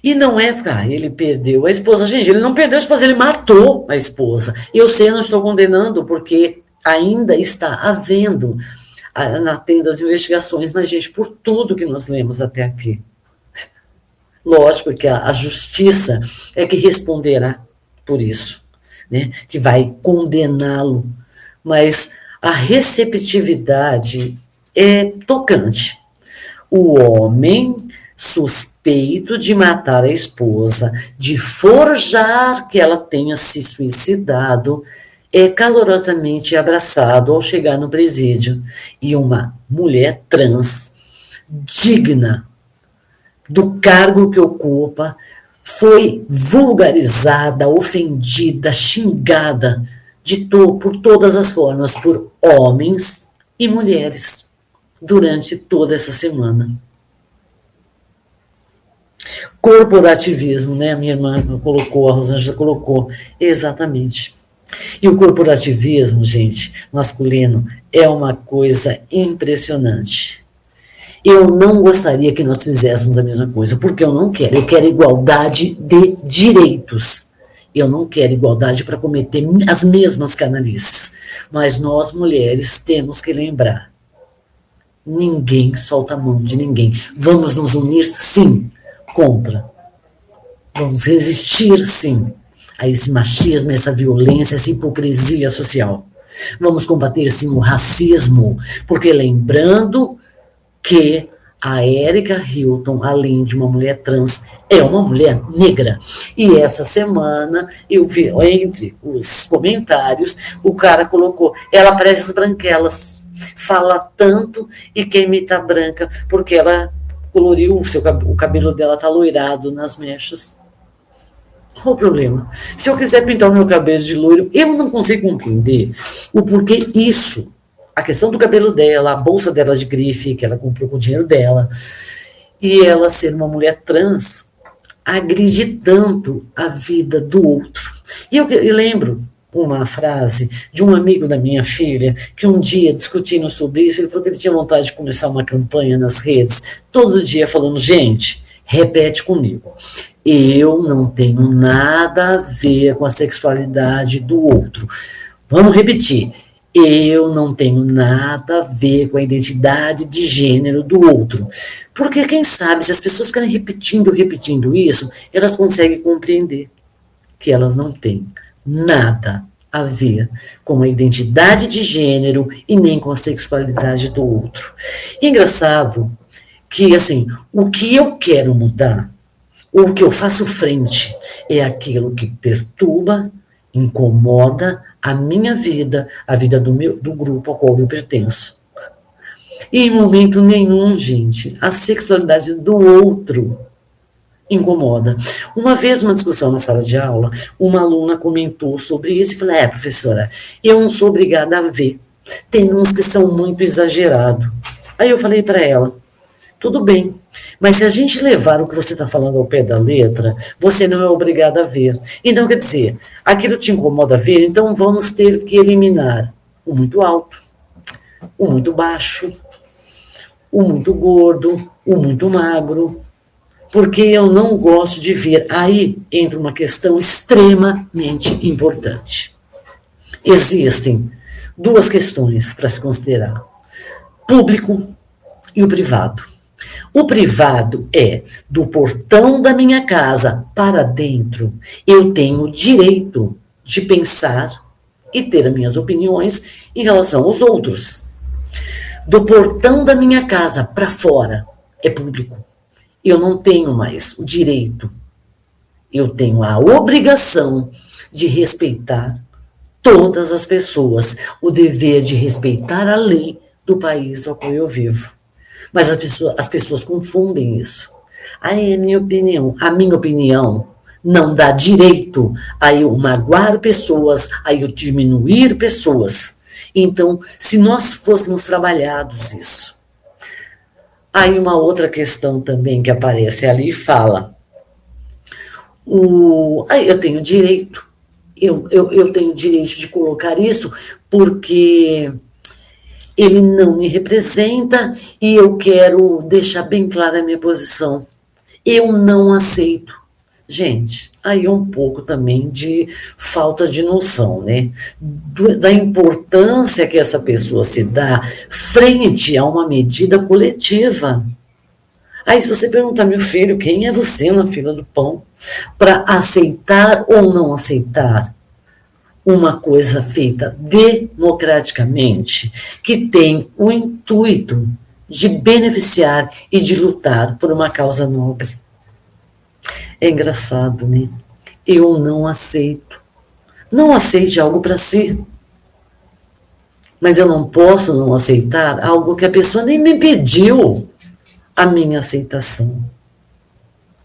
E não é, ele perdeu a esposa. Gente, ele não perdeu a esposa, ele matou a esposa. Eu sei, eu não estou condenando, porque ainda está havendo, tendo as investigações, mas, gente, por tudo que nós lemos até aqui, lógico que a justiça é que responderá por isso, né? Que vai condená-lo, mas a receptividade é tocante. O homem suspeito de matar a esposa, de forjar que ela tenha se suicidado, é calorosamente abraçado ao chegar no presídio. E uma mulher trans, digna do cargo que ocupa, foi vulgarizada, ofendida, xingada por todas as formas, por homens e mulheres, durante toda essa semana. Corporativismo, né? A minha irmã colocou, a Rosângela colocou, exatamente. E o corporativismo, gente, masculino, é uma coisa impressionante. Eu não gostaria que nós fizéssemos a mesma coisa, porque eu não quero. Eu quero igualdade de direitos. Eu não quero igualdade para cometer as mesmas canalices. Mas nós, mulheres, temos que lembrar. Ninguém solta a mão de ninguém. Vamos nos unir, sim, contra. Vamos resistir, sim, a esse machismo, essa violência, essa hipocrisia social. Vamos combater, sim, o racismo, porque lembrando que a Erika Hilton, além de uma mulher trans, é uma mulher negra. E essa semana, eu vi, entre os comentários, o cara colocou, ela parece as branquelas, fala tanto e quer imitar branca, porque ela coloriu, o cabelo dela tá loirado nas mechas. Qual o problema? Se eu quiser pintar o meu cabelo de loiro, eu não consigo compreender o porquê isso. A questão do cabelo dela, a bolsa dela de grife, que ela comprou com o dinheiro dela, e ela ser uma mulher trans, agride tanto a vida do outro. E eu lembro uma frase de um amigo da minha filha, que um dia, discutindo sobre isso, ele falou que ele tinha vontade de começar uma campanha nas redes, todo dia falando, gente, repete comigo, eu não tenho nada a ver com a sexualidade do outro. Vamos repetir. Eu não tenho nada a ver com a identidade de gênero do outro. Porque, quem sabe, se as pessoas ficarem repetindo isso, elas conseguem compreender que elas não têm nada a ver com a identidade de gênero e nem com a sexualidade do outro. E engraçado que, assim, o que eu quero mudar, o que eu faço frente, é aquilo que perturba, incomoda a minha vida, a vida do grupo ao qual eu pertenço. E em momento nenhum, gente, a sexualidade do outro incomoda. Uma vez, uma discussão na sala de aula, uma aluna comentou sobre isso e falou, professora, eu não sou obrigada a ver. Tem uns que são muito exagerados. Aí eu falei para ela, tudo bem, mas se a gente levar o que você está falando ao pé da letra, você não é obrigado a ver. Então, quer dizer, aquilo te incomoda a ver, então vamos ter que eliminar o muito alto, o muito baixo, o muito gordo, o muito magro, porque eu não gosto de ver. Aí entra uma questão extremamente importante. Existem duas questões para se considerar, público e o privado. O privado é do portão da minha casa para dentro. Eu tenho o direito de pensar e ter as minhas opiniões em relação aos outros. Do portão da minha casa para fora é público. Eu não tenho mais o direito. Eu tenho a obrigação de respeitar todas as pessoas, o dever de respeitar a lei do país ao qual eu vivo. Mas as pessoas confundem isso. Aí a minha opinião não dá direito a eu magoar pessoas, a eu diminuir pessoas. Então, se nós fôssemos trabalhados isso. Aí uma outra questão também que aparece ali fala, eu tenho direito, eu tenho direito de colocar isso porque ele não me representa e eu quero deixar bem clara a minha posição. Eu não aceito. Gente, aí é um pouco também de falta de noção, né? Da importância que essa pessoa se dá frente a uma medida coletiva. Aí se você perguntar, meu filho, quem é você na fila do pão para aceitar ou não aceitar uma coisa feita democraticamente, que tem o intuito de beneficiar e de lutar por uma causa nobre. É engraçado, né? Eu não aceito. Não aceite algo para si. Mas eu não posso não aceitar algo que a pessoa nem me pediu a minha aceitação.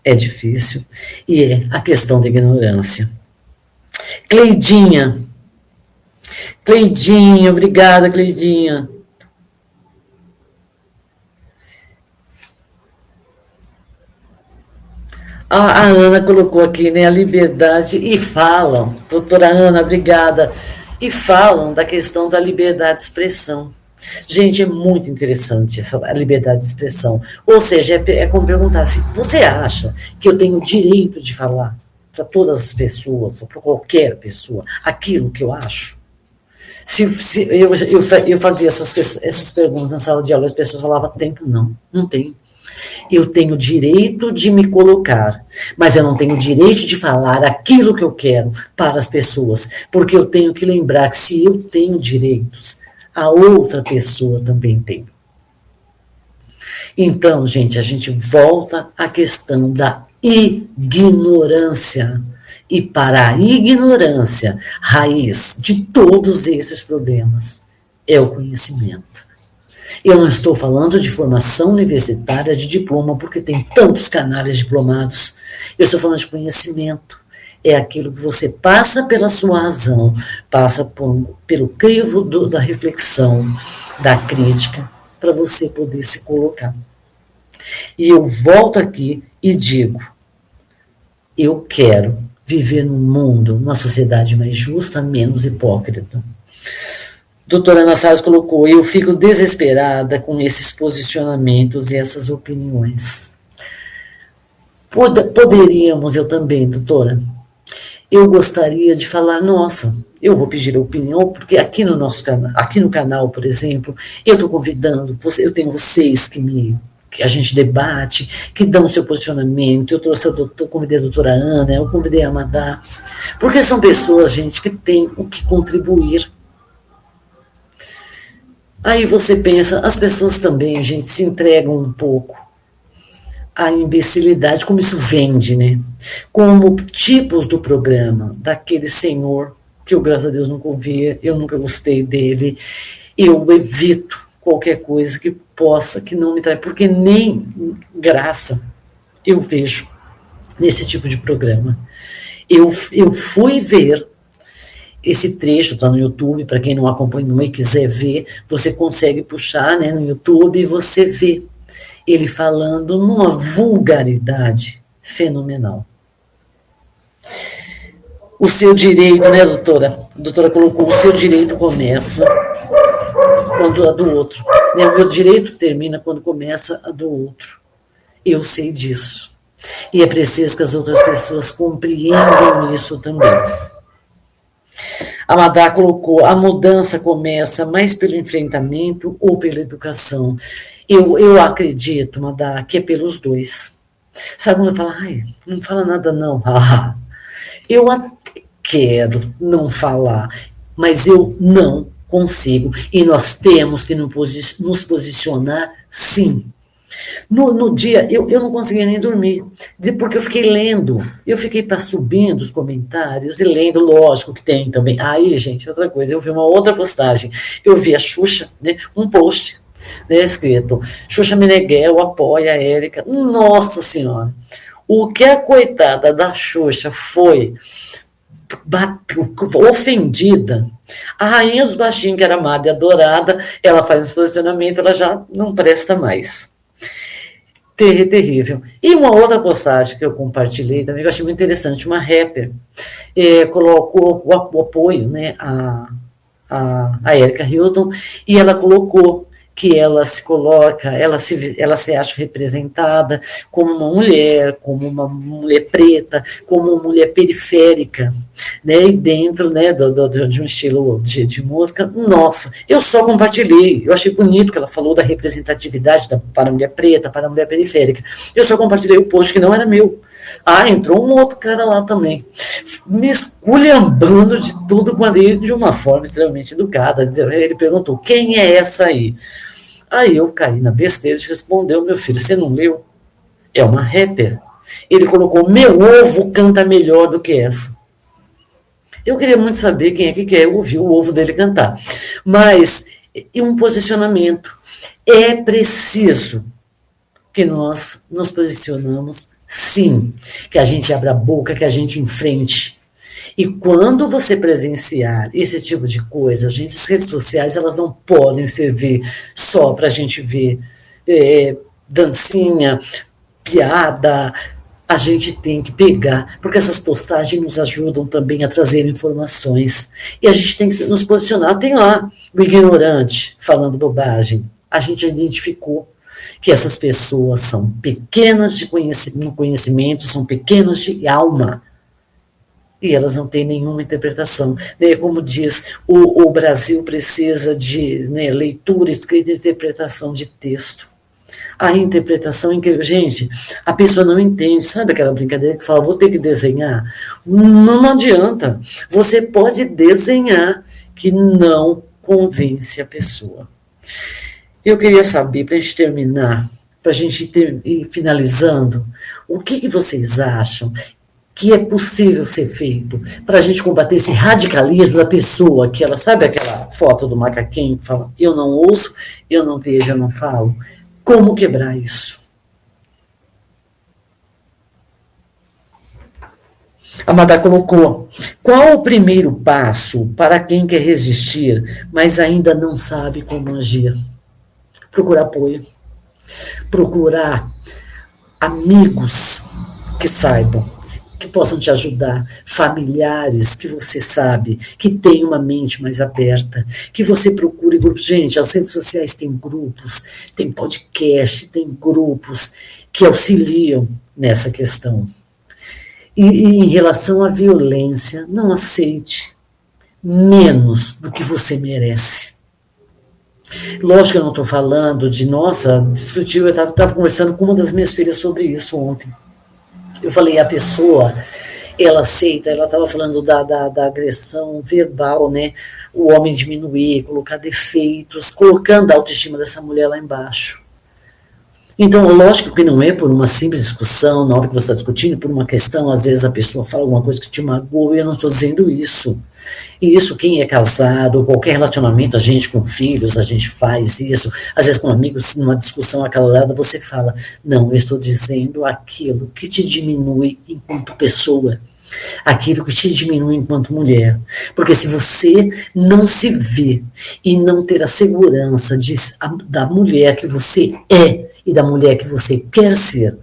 É difícil. E é a questão da ignorância. Cleidinha, obrigada, Cleidinha. A Ana colocou aqui, né, a liberdade, e falam, doutora Ana, obrigada, e falam da questão da liberdade de expressão. Gente, é muito interessante essa a liberdade de expressão. Ou seja, é como perguntar se você acha que eu tenho o direito de falar para todas as pessoas, ou para qualquer pessoa, aquilo que eu acho. Se eu fazia essas perguntas na sala de aula, as pessoas falavam, tempo não, não tem. Eu tenho o direito de me colocar, mas eu não tenho o direito de falar aquilo que eu quero para as pessoas, porque eu tenho que lembrar que se eu tenho direitos, a outra pessoa também tem. Então, gente, a gente volta à questão da ignorância. E para a ignorância, raiz de todos esses problemas é o conhecimento. Eu não estou falando de formação universitária, de diploma, porque tem tantos canalhas diplomados. Eu estou falando de conhecimento. É aquilo que você passa pela sua razão, passa pelo crivo da reflexão, da crítica, para você poder se colocar. E eu volto aqui e digo, eu quero viver num mundo, numa sociedade mais justa, menos hipócrita. Doutora Ana Salles colocou, eu fico desesperada com esses posicionamentos e essas opiniões. Poderíamos, eu também, doutora, eu gostaria de falar, nossa, eu vou pedir a opinião, porque aqui no nosso canal, aqui no canal, por exemplo, eu estou convidando, eu tenho vocês que a gente debate, que dão o seu posicionamento, eu convidei a doutora Ana, eu convidei a Amadá, porque são pessoas, gente, que têm o que contribuir. Aí você pensa, as pessoas também, gente, se entregam um pouco à imbecilidade, como isso vende, né? Como tipos do programa, daquele senhor, que eu, graças a Deus, nunca ouvi, eu nunca gostei dele, eu evito qualquer coisa que possa, que não me trai, porque nem graça eu vejo nesse tipo de programa. Eu fui ver esse trecho, está no YouTube, para quem não acompanhou e quiser ver, você consegue puxar, né, no YouTube e você vê ele falando numa vulgaridade fenomenal. O seu direito, né, doutora? A doutora colocou, o seu direito começa quando a do outro. Né? O meu direito termina quando começa a do outro. Eu sei disso. E é preciso que as outras pessoas compreendam isso também. A Madá colocou, a mudança começa mais pelo enfrentamento ou pela educação. Eu acredito, Madá, que é pelos dois. Sabe quando eu falo, ai, não fala nada não. Eu até quero não falar, mas eu não consigo. E nós temos que nos posicionar, sim. No dia, eu não conseguia nem dormir, porque eu fiquei lendo, eu fiquei subindo os comentários e lendo, lógico que tem também. Aí, gente, outra coisa, eu vi uma outra postagem, eu vi a Xuxa, né, um post, né, escrito, Xuxa Meneghel apoia a Érica. Nossa Senhora, o que a coitada da Xuxa foi ofendida, a rainha dos baixinhos, que era amada e adorada, ela faz esse posicionamento, ela já não presta mais. Terrível. E uma outra postagem que eu compartilhei também, que eu achei muito interessante, uma rapper colocou o apoio, né, a Erika Hilton, e ela colocou que ela se coloca, ela se acha representada como uma mulher preta, como uma mulher periférica, né, e dentro, né, de um estilo de música. Nossa, eu só compartilhei, eu achei bonito que ela falou da representatividade para a mulher preta, para a mulher periférica. Eu só compartilhei o post que não era meu. Entrou um outro cara lá também, me esculhambando de tudo quando ele, de uma forma extremamente educada. Ele perguntou, quem é essa aí? Aí eu caí na besteira e respondeu, meu filho, você não leu? É uma rapper. Ele colocou, meu ovo canta melhor do que essa. Eu queria muito saber quem é que quer ouvir o ovo dele cantar. Mas, e um posicionamento. É preciso que nós nos posicionamos, sim. Que a gente abra a boca, que a gente enfrente. E quando você presenciar esse tipo de coisa, gente, as redes sociais, elas não podem servir só para a gente ver dancinha, piada, a gente tem que pegar, porque essas postagens nos ajudam também a trazer informações. E a gente tem que nos posicionar. Tem lá o ignorante falando bobagem. A gente identificou que essas pessoas são pequenas de conhecimento, são pequenas de alma. E elas não têm nenhuma interpretação. Como diz, o Brasil precisa de leitura, escrita e interpretação de texto. A interpretação é incrível. Gente, a pessoa não entende. Sabe aquela brincadeira que fala, vou ter que desenhar? Não adianta. Você pode desenhar que não convence a pessoa. Eu queria saber, para a gente terminar, para a gente ir finalizando, o que vocês acham que é possível ser feito para a gente combater esse radicalismo da pessoa, que ela, sabe aquela foto do macaquinho que fala, eu não ouço, eu não vejo, eu não falo? Como quebrar isso? A Madá colocou, qual o primeiro passo para quem quer resistir, mas ainda não sabe como agir? Procurar apoio, procurar amigos que saibam, que possam te ajudar, familiares que você sabe, que tem uma mente mais aberta, que você procure grupos. Gente, as redes sociais têm grupos, tem podcast, tem grupos que auxiliam nessa questão. E em relação à violência, não aceite menos do que você merece. Lógico que eu não estou falando de, nossa, destrutivo, eu estava conversando com uma das minhas filhas sobre isso ontem. Eu falei, a pessoa, ela aceita, ela estava falando da agressão verbal, né? O homem diminuir, colocar defeitos, colocando a autoestima dessa mulher lá embaixo. Então, lógico que não é por uma simples discussão, na hora que você está discutindo, por uma questão, às vezes a pessoa fala alguma coisa que te magoa, e eu não estou dizendo isso. E isso, quem é casado, qualquer relacionamento, a gente com filhos, a gente faz isso. Às vezes com amigos, numa discussão acalorada, você fala, não, eu estou dizendo aquilo que te diminui enquanto pessoa, aquilo que te diminui enquanto mulher. Porque se você não se vê e não ter a segurança da mulher que você é e da mulher que você quer ser,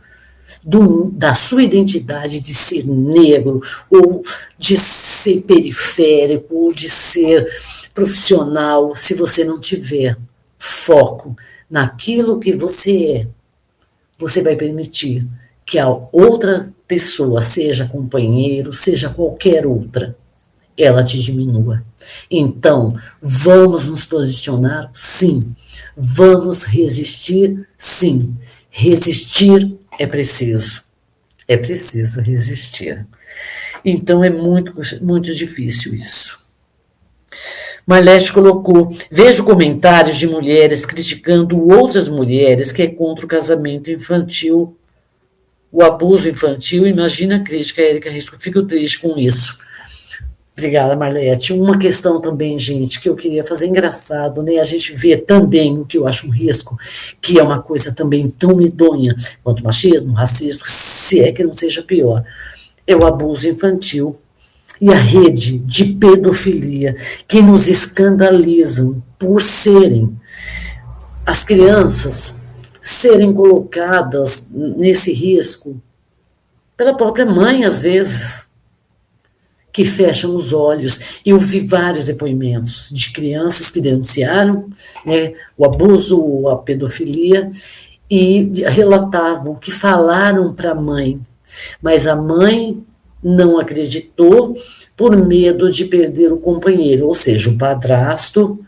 da sua identidade de ser negro, ou de ser periférico, ou de ser profissional, se você não tiver foco naquilo que você é, você vai permitir que a outra pessoa, seja companheiro, seja qualquer outra, ela te diminua. Então, vamos nos posicionar? Sim. Vamos resistir? Sim. Resistir é preciso resistir. Então é muito, muito difícil isso. Marlete colocou, vejo comentários de mulheres criticando outras mulheres que é contra o casamento infantil, o abuso infantil. Imagina a crítica, Érica Risco, fico triste com isso. Obrigada, Marlete. Uma questão também, gente, que eu queria fazer engraçado, né? A gente vê também o que eu acho um risco, que é uma coisa também tão medonha quanto machismo, racismo, se é que não seja pior, é o abuso infantil e a rede de pedofilia que nos escandalizam por serem as crianças serem colocadas nesse risco pela própria mãe, às vezes, que fecham os olhos. Eu vi vários depoimentos de crianças que denunciaram, né, o abuso, a pedofilia, e relatavam que falaram para a mãe, mas a mãe não acreditou por medo de perder o companheiro, ou seja, o padrasto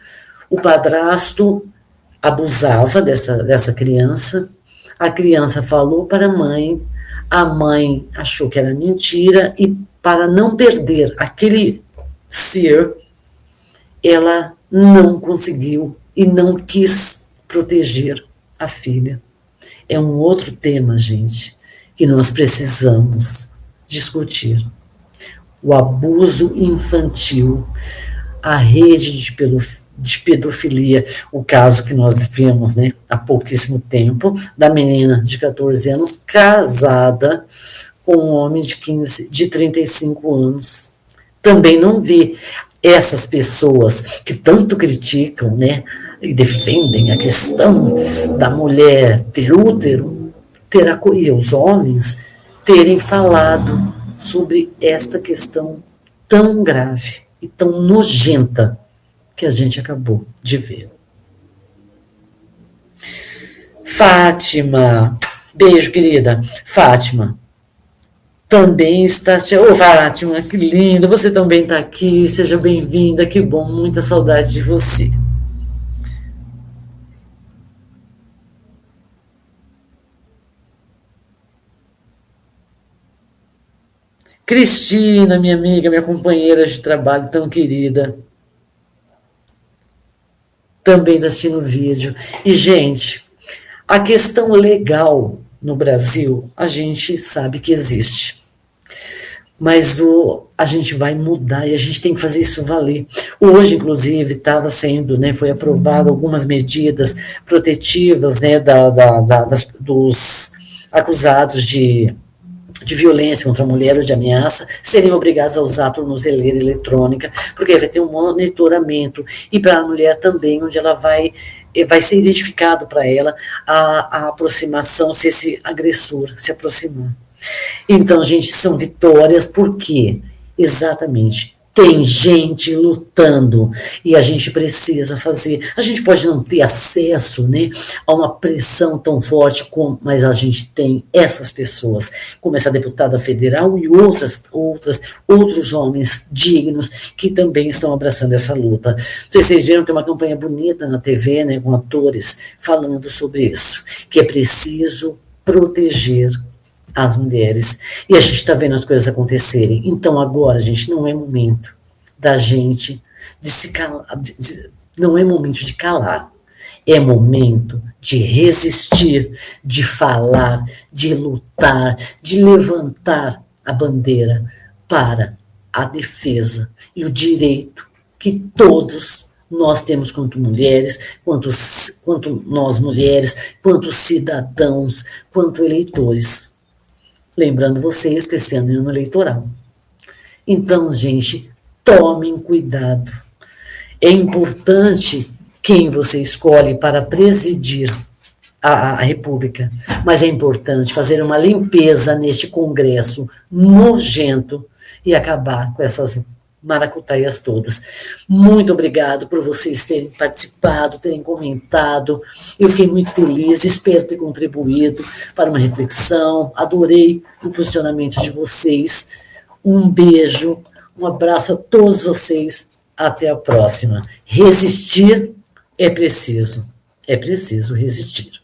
abusava dessa criança, a criança falou para a mãe achou que era mentira, e para não perder aquele ser, ela não conseguiu e não quis proteger a filha. É um outro tema, gente, que nós precisamos discutir. O abuso infantil, a rede de pedofilia, o caso que nós vimos, né, há pouquíssimo tempo, da menina de 14 anos, casada com um homem de 35 anos. Também não vi essas pessoas que tanto criticam, né, e defendem a questão da mulher ter útero, e os homens terem falado sobre esta questão tão grave e tão nojenta que a gente acabou de ver. Fátima, beijo, querida. Fátima, também está... Ô, Fátima, que lindo, você também está aqui, seja bem-vinda, que bom, muita saudade de você. Cristina, minha amiga, minha companheira de trabalho tão querida, também está assistindo o vídeo. E, gente, a questão legal no Brasil, a gente sabe que existe. Mas a gente vai mudar e a gente tem que fazer isso valer. Hoje, inclusive, estava sendo, né, foi aprovado algumas medidas protetivas, né, dos acusados de violência contra a mulher ou de ameaça, serem obrigados a usar a tornozeleira eletrônica, porque vai ter um monitoramento, e para a mulher também, onde ela vai ser identificado para ela a aproximação, se esse agressor se aproximar. Então, gente, são vitórias, porque exatamente tem gente lutando e a gente precisa fazer. A gente pode não ter acesso, né, a uma pressão tão forte, mas a gente tem essas pessoas, como essa deputada federal e outros homens dignos que também estão abraçando essa luta. Não sei se vocês viram, tem uma campanha bonita na TV, né, com atores falando sobre isso, que é preciso proteger as mulheres. E a gente está vendo as coisas acontecerem. Então agora, gente, não é momento da gente de se calar, não é momento de calar. É momento de resistir, de falar, de lutar, de levantar a bandeira para a defesa e o direito que todos nós temos quanto mulheres, quanto nós mulheres, quanto cidadãos, quanto eleitores. Lembrando vocês que esse ano é ano eleitoral. Então, gente, tomem cuidado. É importante quem você escolhe para presidir a República, mas é importante fazer uma limpeza neste Congresso nojento e acabar com essas maracutaias todas. Muito obrigado por vocês terem participado, terem comentado. Eu fiquei muito feliz, espero ter contribuído para uma reflexão. Adorei o posicionamento de vocês. Um beijo, um abraço a todos vocês. Até a próxima. Resistir é preciso resistir.